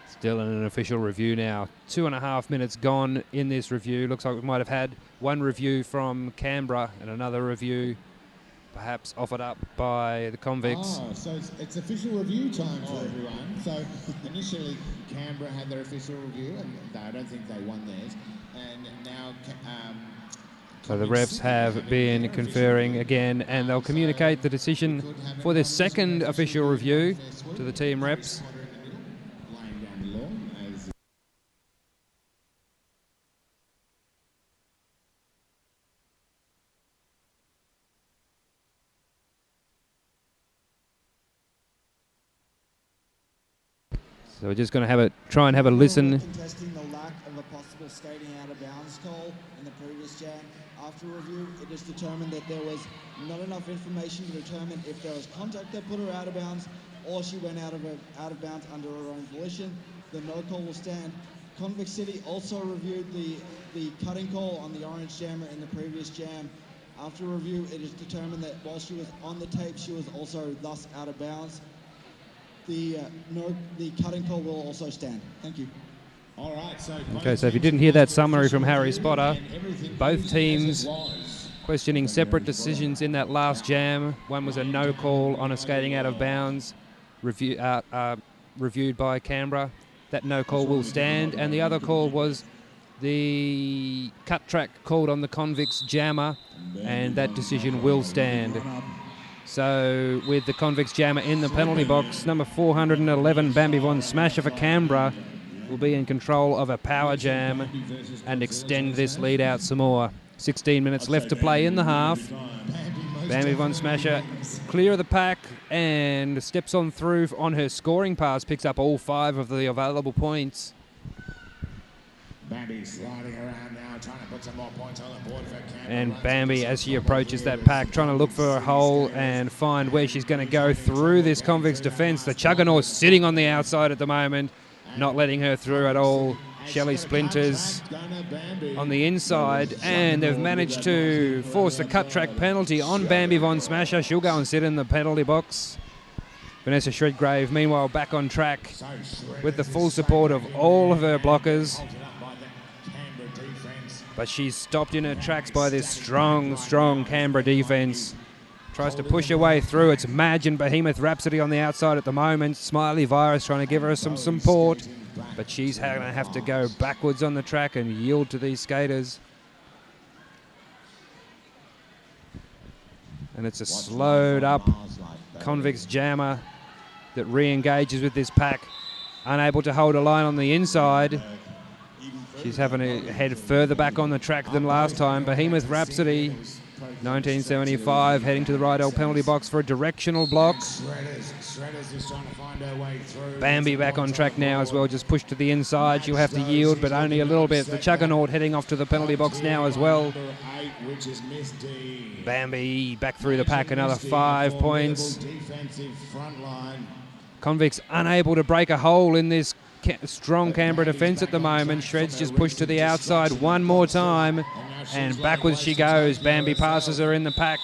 Still in an official review now. 2.5 minutes gone in this review. Looks like we might have had one review from Canberra and another review perhaps offered up by the Convicts. Oh, so it's official review time for everyone. So initially Canberra had their official review and I don't think they won theirs. And now so the refs have been conferring again and they'll communicate the decision for this second official review to the team reps. So we're just going to try and have a listen. Contesting the lack of a possible skating out of bounds call in the previous jam. After review, it is determined that there was not enough information to determine if there was contact that put her out of bounds or she went out of bounds under her own volition. The no call will stand. Convict City also reviewed the cutting call on the orange jammer in the previous jam. After review, it is determined that while she was on the tape, she was also thus out of bounds. The cutting call will also stand. Thank you. All right, so if you didn't hear that summary from Harry Spotter, both teams questioning separate decisions in that last jam. One was a no call on a skating out of bounds, reviewed by Canberra. That no call will stand, and the other call was the cut track called on the Convicts jammer, and that decision will stand. So with the Convicts jammer in the penalty box, number 411, Bambi Von Smasher for Canberra, will be in control of a power jam and extend this lead out some more. 16 minutes left to play in the half. Bambi Von Smasher clear of the pack and steps on through on her scoring pass, picks up all 5 of the available points. Bambi sliding around now, trying to put some more points on the board for Canberra. And Bambi, as she approaches that pack, trying to look for a hole and find where she's going to go through this Convicts defence. The Chuggernaut sitting on the outside at the moment, not letting her through at all. Shelley Splinters on the inside, and they've managed to force a cut track penalty on Bambi Von Smasher. She'll go and sit in the penalty box. Vanessa Shredgrave, meanwhile, back on track with the full support of all of her blockers. But she's stopped in her tracks by this strong Canberra defence. Tries to push her way through. It's Madge and Behemoth Rhapsody on the outside at the moment. Smiley Virus trying to give her some support. But she's going to have to go backwards on the track and yield to these skaters. And it's a slowed up Convicts jammer that re-engages with this pack. Unable to hold a line on the inside. She's having to head further back on the track than last time. Behemoth Rhapsody, 1975, heading to the right L penalty box for a directional block. Shredders is trying to find her way through. Bambi back on track now as well, just pushed to the inside. She'll have to yield, but only a little bit. The Chuggernaut heading off to the penalty box now as well. Bambi back through the pack, another 5 points. Convicts unable to break a hole in this strong Canberra defence at the moment. Shreds just pushed to the outside one more time, and backwards she goes. Bambi passes her in the pack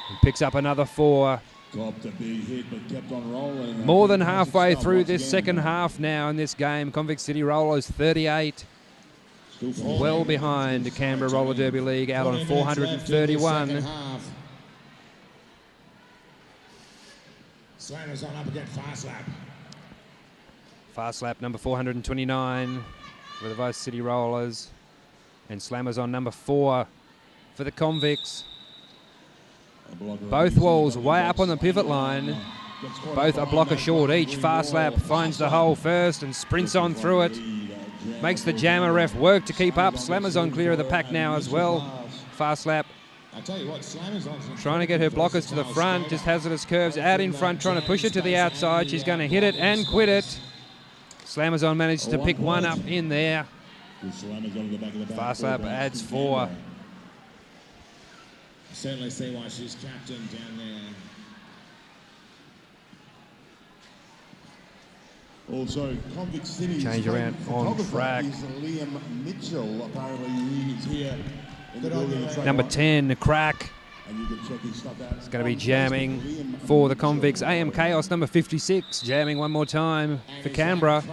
and picks up another 4. More than halfway through this second half now in this game. Convict City Rollers 38. Well behind Canberra Roller Derby League out on 431. Slammers on up again, fast lap. Fast lap number 429 for the Vice City Rollers. And Slammers on number 4 for the Convicts. Both walls way up on the pivot line. Both a blocker short each. Fast lap finds the hole first and sprints on through it. Makes the jammer ref work to keep up. Slammers on clear of the pack now as well. Fast lap trying to get her blockers to the front. Just hazardous curves out in front, trying to push it to the outside. She's going to hit it and quit it. Slammers on managed to pick one up in there. Fast lap adds 4. Certainly see why she's captain down there. Also, Convict City change around on track. Liam Mitchell, apparently he is here in the building. Number 10, Crack. And you can check his stuff out. It's going to be jamming for the Convicts. AM Chaos, number 56, jamming one more time for Canberra.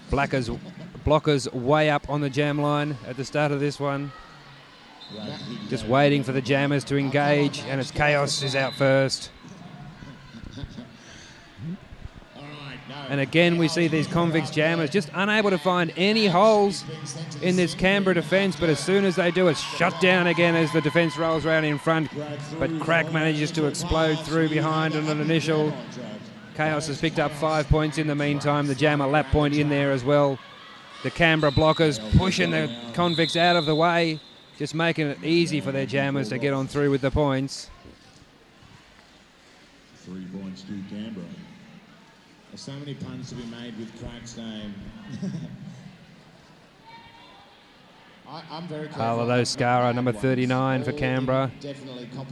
Blockers way up on the jam line at the start of this one. Just waiting for the jammers to engage, and it's Chaos is out first. And again, we see these Convicts jammers just unable to find any holes in this Canberra defence, but as soon as they do, it's shut down again as the defence rolls around in front. But Crack manages to explode through behind on an initial. Chaos has picked up 5 points in the meantime. The jammer lap point in there as well. The Canberra blockers pushing the Convicts out of the way, just making it easy for their jammers to get on through with the points. 3 points to Canberra. There's so many puns to be made with Crack's name. I'm very Harlow Scara, number 39 for Canberra,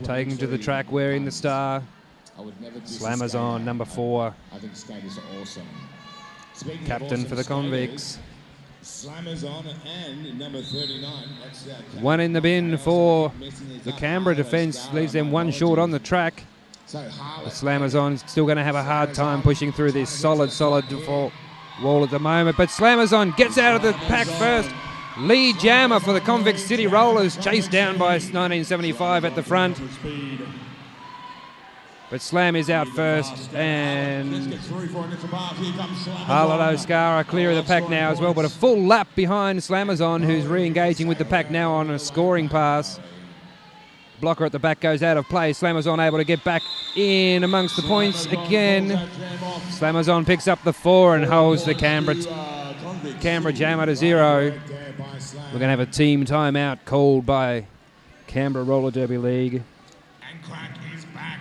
taking to the track wearing the star. Slammers on, number 4. I think skaters are awesome. Captain for the Convicts. Slammers on and number 39. One in the bin for the Canberra defence, leaves them one short on the track. The Slammers on still going to have a hard time pushing through this solid default wall at the moment, but Slammers on gets out of the pack first. Lee Jammer for the Convict City Rollers, chased down by 1975 at the front. But Slam is out first, and Harlow Scara clear of the pack now as well, but a full lap behind Slammers on, who's re-engaging with the pack now on a scoring pass. Blocker at the back goes out of play. Slammers on able to get back in amongst the points again. Slammers on picks up the 4 and holds the Canberra Jammer to 0. We're going to have a team timeout called by Canberra Roller Derby League. And Crack is back.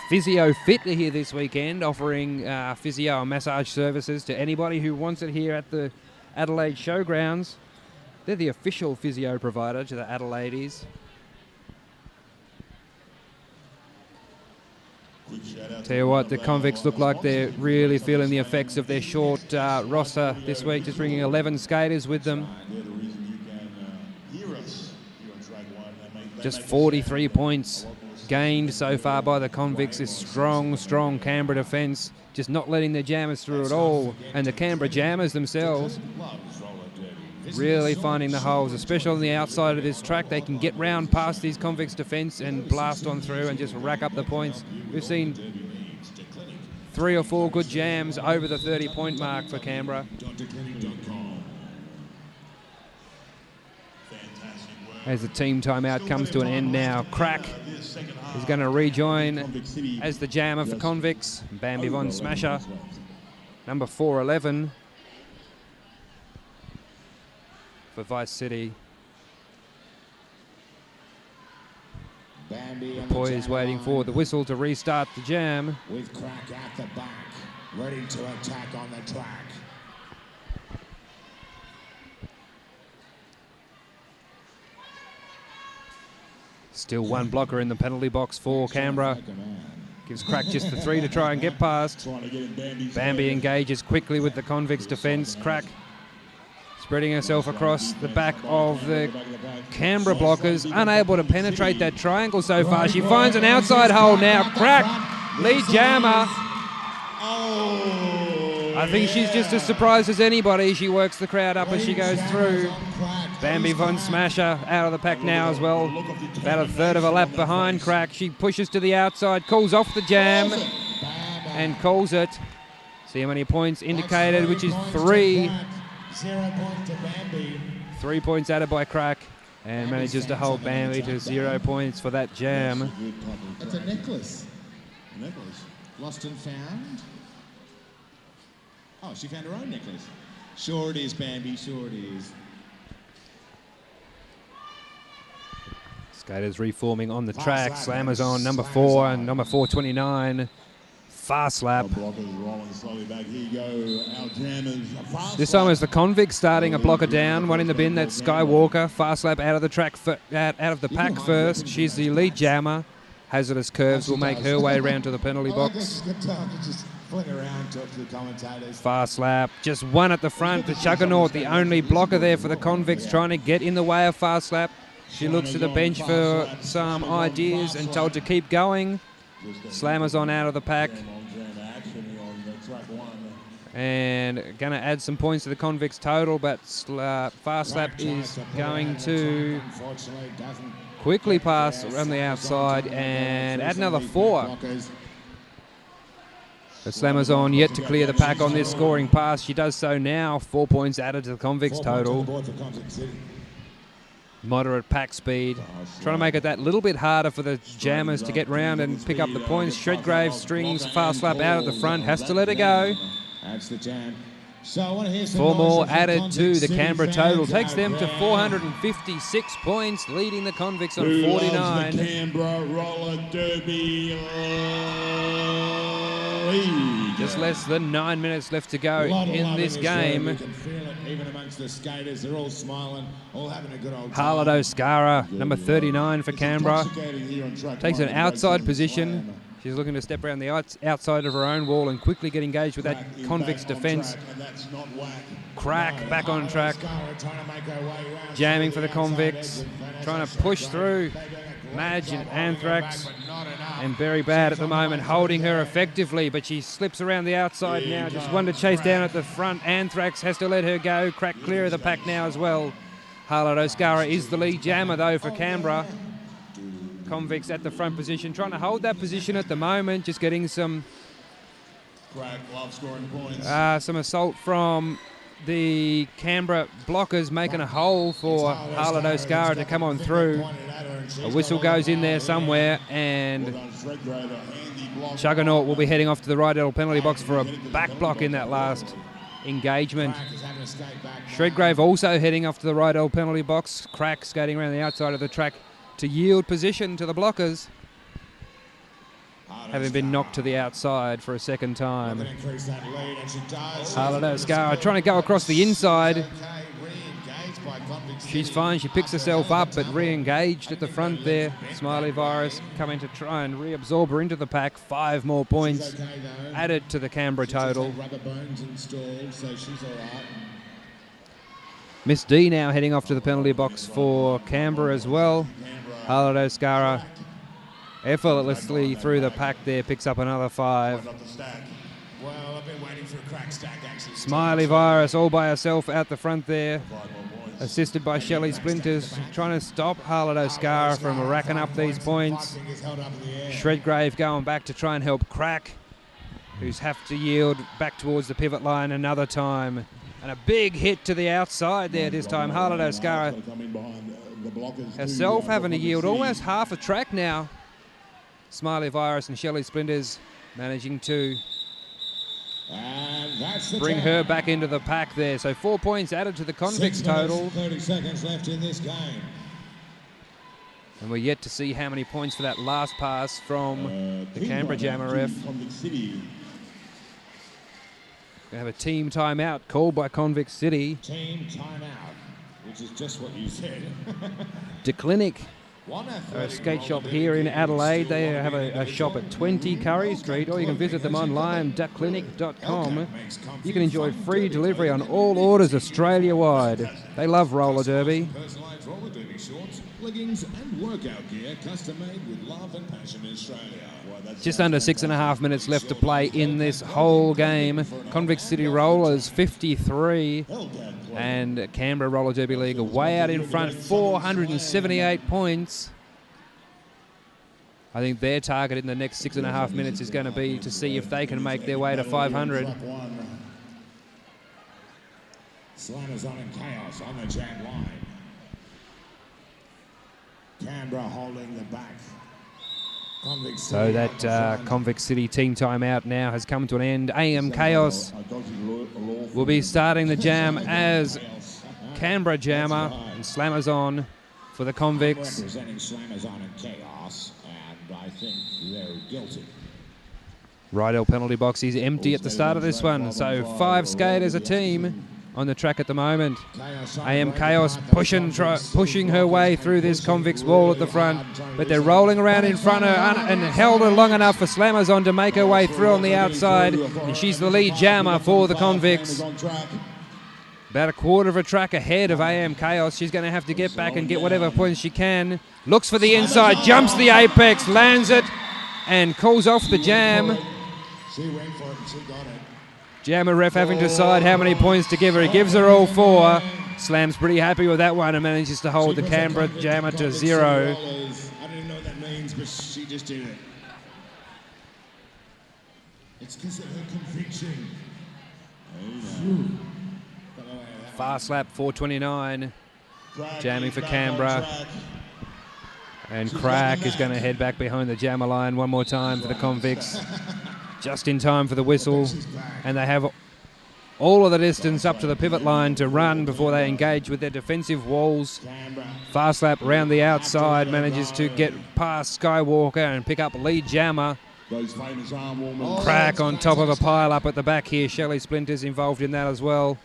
Physio Fit are here this weekend, offering physio and massage services to anybody who wants it here at the Adelaide Showgrounds. They're the official physio provider to the Adelaides. Tell you what, the Convicts look like they're really feeling the effects of their short roster this week, just bringing 11 skaters with them. Just 43 points gained so far by the Convicts. This strong Canberra defence, just not letting their jammers through at all. And the Canberra jammers themselves really finding the holes, especially on the outside of this track. They can get round past these Convicts defence and blast on through and just rack up the points. We've seen 3 or 4 good jams over the 30-point mark for Canberra. As the team timeout comes to an end now, Crack is going to rejoin as the jammer for Convicts. Bambi Von Smasher, number 411 for Vice City. The boy is waiting for the whistle to restart the jam. With Crack at the back, ready to attack on the track. Still one blocker in the penalty box for Canberra. Gives Crack just the 3 to try and get past. Bambi engages quickly with the Convicts defence. Crack spreading herself across the back of the Canberra blockers, unable to penetrate that triangle so far. She finds an outside hole now. Crack, Lee Jammer. I think she's just as surprised as anybody. She works the crowd up as she goes through. Bambi Von Smasher out of the pack now as well. About a third of a lap behind Crack. She pushes to the outside, calls off the jam and calls it. See how many points indicated, which is 3. 0 points to Bambi. 3 points added by Crack, and manages to hold Bambi to 0 points for that jam. It's a necklace. A necklace. Lost and found. Oh, she found her own necklace. Sure it is, Bambi. Sure it is. Skaters reforming on the track. Slammers on number 4 and number 429. Fast lap. This time it's the Convicts starting a blocker down. One in the bin, that's Skywalker. Fast lap out of the track, out of the pack first. She's the lead jammer. Hazardous curves will make her way around to the penalty box. Fast lap, just one at the front. The Juggernaut, the only blocker there for the Convicts, trying to get in the way of fast lap. She looks to the bench for some ideas and told to keep going. Slammers on out of the pack. And going to add some points to the Convicts total, but Fast Lap is going to quickly pass around the outside and add another 4. But Slammers on yet to clear the pack on this scoring pass. She does so now. 4 points added to the Convicts total. Moderate pack speed. Trying to make it that little bit harder for the jammers to get round and pick up the points. Shredgrave strings Fast Lap out of the front. Has to let it go. That's the jam. So I want to hear some 4 more noise from added Convicts to the City Canberra fans total. Takes out them to there. 456 points, leading the Convicts on Who loves 49. the Canberra Roller Derby? lead. Just less than 9 minutes left to go in this game. You can feel it even amongst the skaters. They're all smiling, all having a good old time. Harlow Skara, number 39 for Canberra, takes an outside position. She's looking to step around the outside of her own wall and quickly get engaged with that convict's defence. Crack back on track. Jamming for the convicts. Trying to push through Madge and Anthrax. And very bad at the moment, holding her effectively, but she slips around the outside now. Just one to chase down at the front. Anthrax has to let her go. Crack clear of the pack now as well. Harlow Skara is the lead jammer though for Canberra. Convicts at the front position, trying to hold that position at the moment, just getting some assault from the Canberra blockers, making a hole for Harlow Skara to come on through. A whistle goes in there somewhere, and Juggernaut will be heading off to the right edel penalty box for a back block in that last engagement. Shredgrave also heading off to the right edel penalty box. Crack skating around the outside of the track to yield position to the blockers, having been knocked to the outside for a second time. Harlow Skara trying to go across the inside. She's fine, she picks herself up, but re-engaged at the front there. Smiley Virus coming to try and reabsorb her into the pack. 5 more points added to the Canberra total. Miss D now heading off to the penalty box for Canberra as well. Harlow Skara effortlessly through the pack there, picks up another 5. Smiley Virus all by herself out the front there, assisted by Shelley Splinters, trying to stop Harlow Skara from racking up these points. Shredgrave going back to try and help Crack, who's have to yield back towards the pivot line another time. And a big hit to the outside there this time. Harlow Skara herself having to yield almost half a track now. Smiley Virus and Shelley Splinters managing to bring her back into the pack there. So 4 points added to the convicts total. 30 seconds left in this game. And we're yet to see how many points for that last pass from the Canberra Jammer ref. We have a team timeout called by Convict City. Team timeout, which is just what you said. De Clinic, a skate shop here in Adelaide. They have a shop at 20 Curry Street, or you can visit them online, declinic.com. You can enjoy free delivery on all orders Australia-wide. They love roller derby. Personalised roller derby shorts, leggings and workout gear, custom made with love and passion in Australia. Just under 6.5 minutes left to play in this whole game. Convict City Rollers 53 and Canberra Roller Derby League are way out in front, 478 points. I think their target in the next 6.5 minutes is going to be to see if they can make their way to 500. Slammers on in chaos on the jam line. Canberra holding the back. So that Convict City team timeout now has come to an end. AM Chaos will be starting the jam as Canberra Jammer and Slammers on for the Convicts. Representing Slammers on in chaos, and I think they're guilty. Rydell penalty box is empty at the start of this one, so 5 skaters a team on the track at the moment. AM Chaos pushing her way through this convict's wall at the front, but they're rolling around in front of her and held her long enough for Slammers on to make her way through on the outside, and she's the lead jammer for the convicts. About a quarter of a track ahead of AM Chaos. She's going to have to get back and get whatever points she can. Looks for the inside, jumps the apex, lands it, and calls off the jam. She went for it and she got it. Jammer ref having to decide how many points to give her. He gives her all 4. Slam's pretty happy with that one and manages to hold the Canberra Jammer to 0. I don't even know what that means, but she just did it. It's because of her conviction. Fast lap 4:29. Jamming for Canberra. And Crack is going to head back behind the jammer line one more time for the convicts. Just in time for the whistle, and they have all of the distance up to the pivot line to run before they engage with their defensive walls. Fast lap around the outside, manages to get past Skywalker and pick up lead jammer Those famous arm warmers. Crack on top of a pile up at the back here. Shelley Splinters involved in that as well.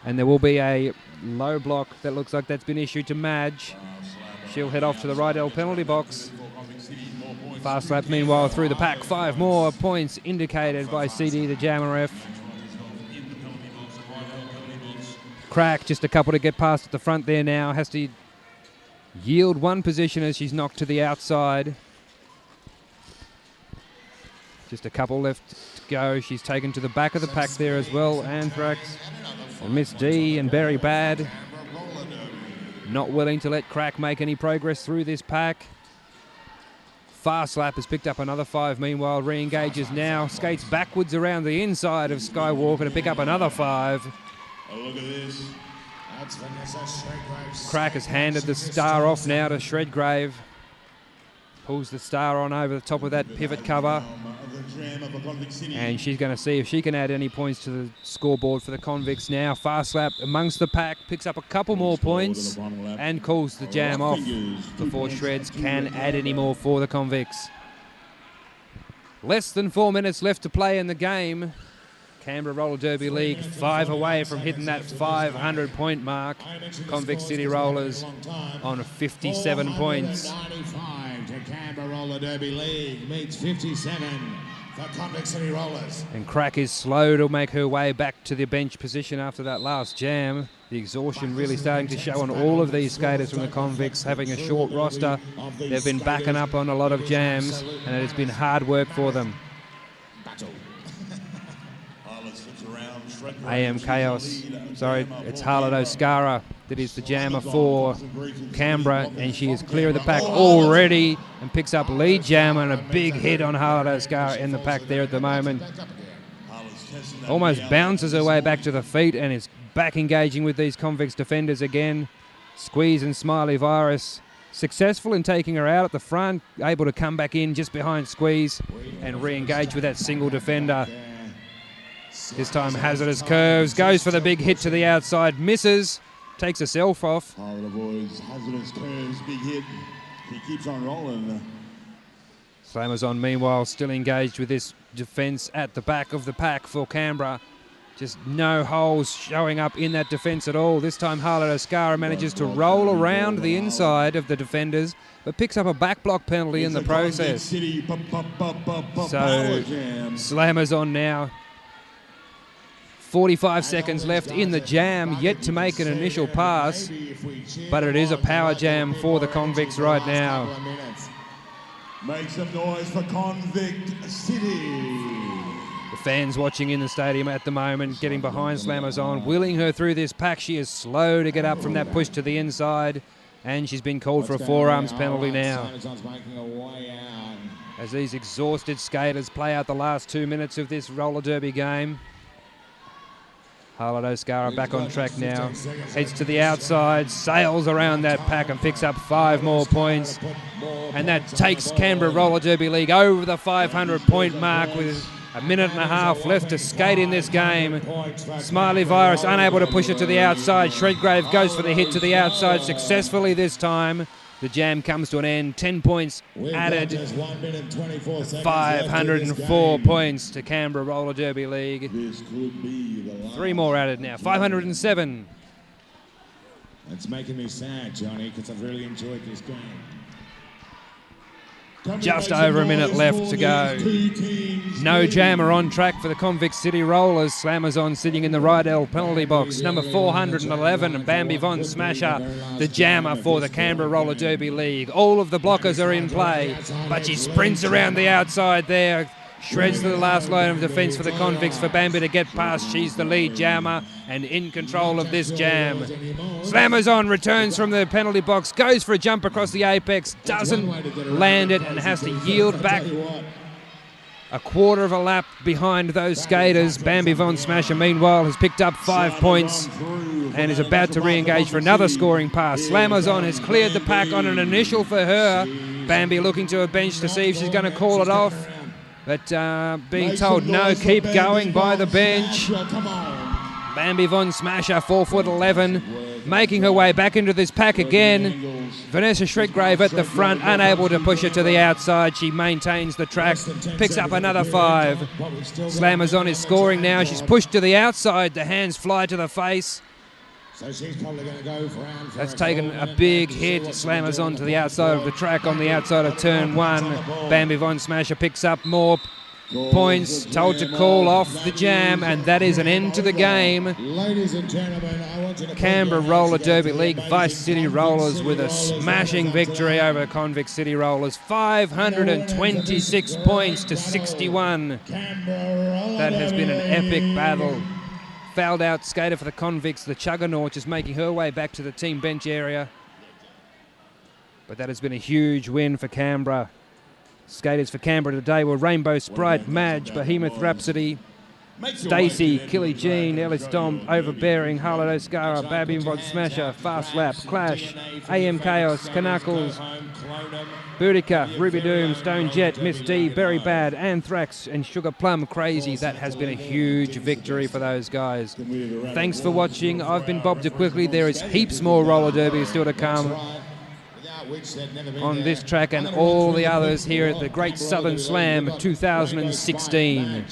And there will be a low block that looks like that's been issued to Madge. She'll head off to the right L penalty box. Fast lap meanwhile through the pack. 5 more points indicated by CD the Jammer ref. Crack just a couple to get past at the front there now. Has to yield one position as she's knocked to the outside. Just a couple left to go. She's taken to the back of the pack there as well. Anthrax and Miss D and Berry Bad not willing to let Crack make any progress through this pack. Fast Lap has picked up another 5. Meanwhile, re-engages now. Skates backwards around the inside of Skywalker to pick up another 5. Oh, look at this. That's Vanessa Shredgrave. Crack has handed the star off now to Shredgrave. Pulls the star on over the top of that pivot cover. And she's going to see if she can add any points to the scoreboard for the Convicts now. Fast Lap amongst the pack, picks up a couple more points and calls the jam off before Shreds can add any more for the Convicts. Less than 4 minutes left to play in the game. Canberra Roller Derby League 5 away from hitting that 500-point mark. Convict City Rollers on 57 points. 95 to Canberra Roller Derby League meets 57 for Convict City Rollers. And Crack is slow to make her way back to the bench position after that last jam. The exhaustion really starting to show on all of these skaters from the Convicts, having a short roster. They've been backing up on a lot of jams, and it has been hard work for them. AM Chaos, sorry, it's Harlan O'Scara that is the jammer for Canberra, and she is clear of the pack already and picks up lead jammer and a big hit on Harlan O'Scara in the pack there at the moment. Almost bounces her way back to the feet and is back engaging with these Convicts defenders again. Squeeze and Smiley Virus successful in taking her out at the front, able to come back in just behind Squeeze and re-engage with that single defender. This time Hazardous Curves, goes for the big hit to the outside, misses, takes herself off. Oh, the boys, Hazardous Curves, big hit. He keeps on rolling. Slammers on meanwhile, still engaged with this defence at the back of the pack for Canberra. Just no holes showing up in that defence at all. This time Harlan O'Scara manages to roll around the inside of the defenders, but picks up a back block penalty in the process. So Slammers on now. 45 seconds left in the jam, yet to make an initial pass, but it is a power jam for the Convicts right now. Make some noise for Convict City. The fans watching in the stadium at the moment, getting behind Slammers on, willing her through this pack. She is slow to get up from that push to the inside, and she's been called for a forearms penalty now. As these exhausted skaters play out the last 2 minutes of this roller derby game. Harlan O'Scara back on track now, heads to the outside, sails around that pack and picks up 5 more points. And that takes Canberra Roller Derby League over the 500-point mark with a minute and a half left to skate in this game. Smiley Virus unable to push it to the outside. Shredgrave goes for the hit to the outside successfully this time. The jam comes to an end. 10 points added. 504 points to Canberra Roller Derby League. 3 more added now. 507. It's making me sad, Johnny, because I've really enjoyed this game. Just over a minute left to go. No jammer on track for the Convict City Rollers. Slammers on sitting in the right L penalty box. Number 411, Bambi Von Smasher, the jammer for the Canberra Roller Derby League. All of the blockers are in play, but she sprints around the outside there. Shreds to the last line of defence for the Convicts for Bambi to get past. She's the lead jammer and in control of this jam. Slammers on, returns from the penalty box, goes for a jump across the apex, doesn't land it and has to yield back a quarter of a lap behind those skaters. Bambi Von Smasher, meanwhile, has picked up 5 points and is about to re-engage for another scoring pass. Slammers on has cleared the pack on an initial for her. Bambi looking to a bench to see if she's going to call it off. But being told no, keep going by the bench. Bambi Von Smasher, 4'11", making her way back into this pack again. Vanessa Shredgrave at the front, unable to push it to the outside. She maintains the track, picks up another 5. Slamazon is scoring now. She's pushed to the outside. The hands fly to the face. So she's probably going to go for That's taken a big hit. Slamazon to the outside of the track on the outside of turn 1. Bambi Von Smasher picks up more points, told to call off the jam, and that is an end to the game. Ladies and gentlemen, I want you to Canberra Roller Derby League Vice City Rollers with a smashing victory over Convict City Rollers, 526 points to 61. That has been an epic battle. Fouled out skater for the Convicts, the Chuggernaut, just making her way back to the team bench area. But that has been a huge win for Canberra. Skaters for Canberra today were Rainbow Sprite, Madge, Behemoth Rhapsody, Stacey, Killy Jean, Ellis Dom, Overbearing, Harlow Oscara, Babby Von Smasher, Fast Lap, Clash, AM Chaos, Knuckles, Boudica, Ruby Doom, Stone Jet, Miss D, Very Bad, Anthrax, and Sugar Plum Crazy. That has been a huge victory for those guys. Thanks for watching. I've been Bob DeQuickly. There is heaps more roller derby still to come on this track and all the others here at the Great Southern Slam 2016.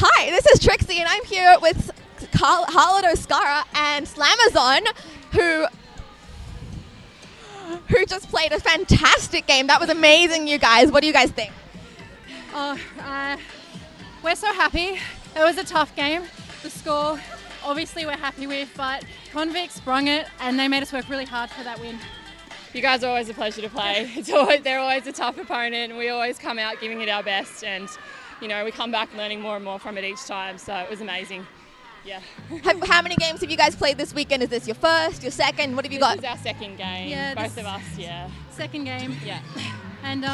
Hi, this is Trixie, and I'm here with Harlow Oscara and Slamazon, who just played a fantastic game. That was amazing, you guys. What do you guys think? We're so happy. It was a tough game. The score, obviously, we're happy with, but Convicts sprung it, and they made us work really hard for that win. You guys are always a pleasure to play. They're always a tough opponent, and we always come out giving it our best, and you know, we come back learning more and more from it each time, so it was amazing. Yeah. How many games have you guys played this weekend? Is this your first, your second? What have you got? This is our second game, Yeah, both of us, yeah. Second game. Yeah. And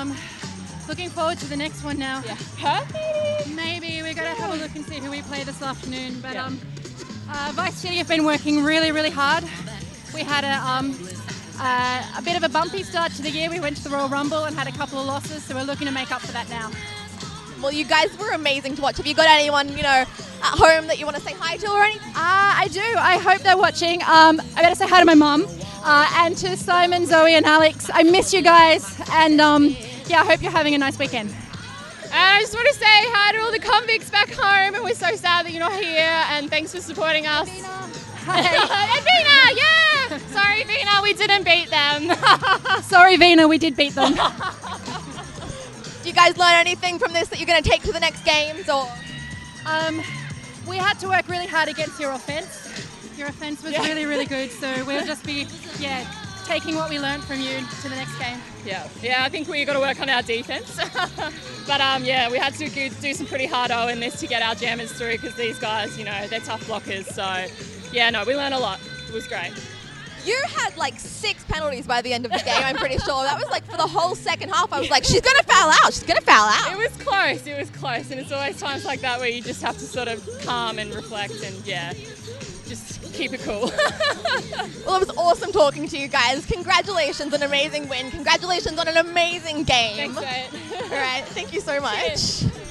Looking forward to the next one now. Yeah. Perfect. Maybe we're going to have a look and see who we play this afternoon. But Yeah. Vice City have been working really, really hard. We had a bit of a bumpy start to the year. We went to the Royal Rumble and had a couple of losses, so we're looking to make up for that now. Well, you guys were amazing to watch. Have you got anyone, at home that you want to say hi to or anything? I do. I hope they're watching. I better say hi to my mum and to Simon, Zoe, and Alex. I miss you guys, and I hope you're having a nice weekend. And I just want to say hi to all the convicts back home, and we're so sad that you're not here, and thanks for supporting us. Hi. And Vina, yeah! Sorry, Vina, we didn't beat them. Sorry, Vina, we did beat them. Do you guys learn anything from this that you're going to take to the next games? Or We had to work really hard against your offense. Your offense was really, really good, so we'll just be, taking what we learned from you to the next game. Yeah, I think we got to work on our defense. But we had to do some pretty hard in this to get our jammers through because these guys, they're tough blockers. So, we learned a lot. It was great. you had like 6 penalties by the end of the game, I'm pretty sure. That was like for the whole second half. I was like, she's going to foul out. She's going to foul out. It was close. And it's always times like that where you just have to sort of calm and reflect and, just keep it cool. Well, it was awesome talking to you guys. Congratulations on an amazing win. Congratulations on an amazing game. Thanks, mate. All right. Thank you so much. Cheers.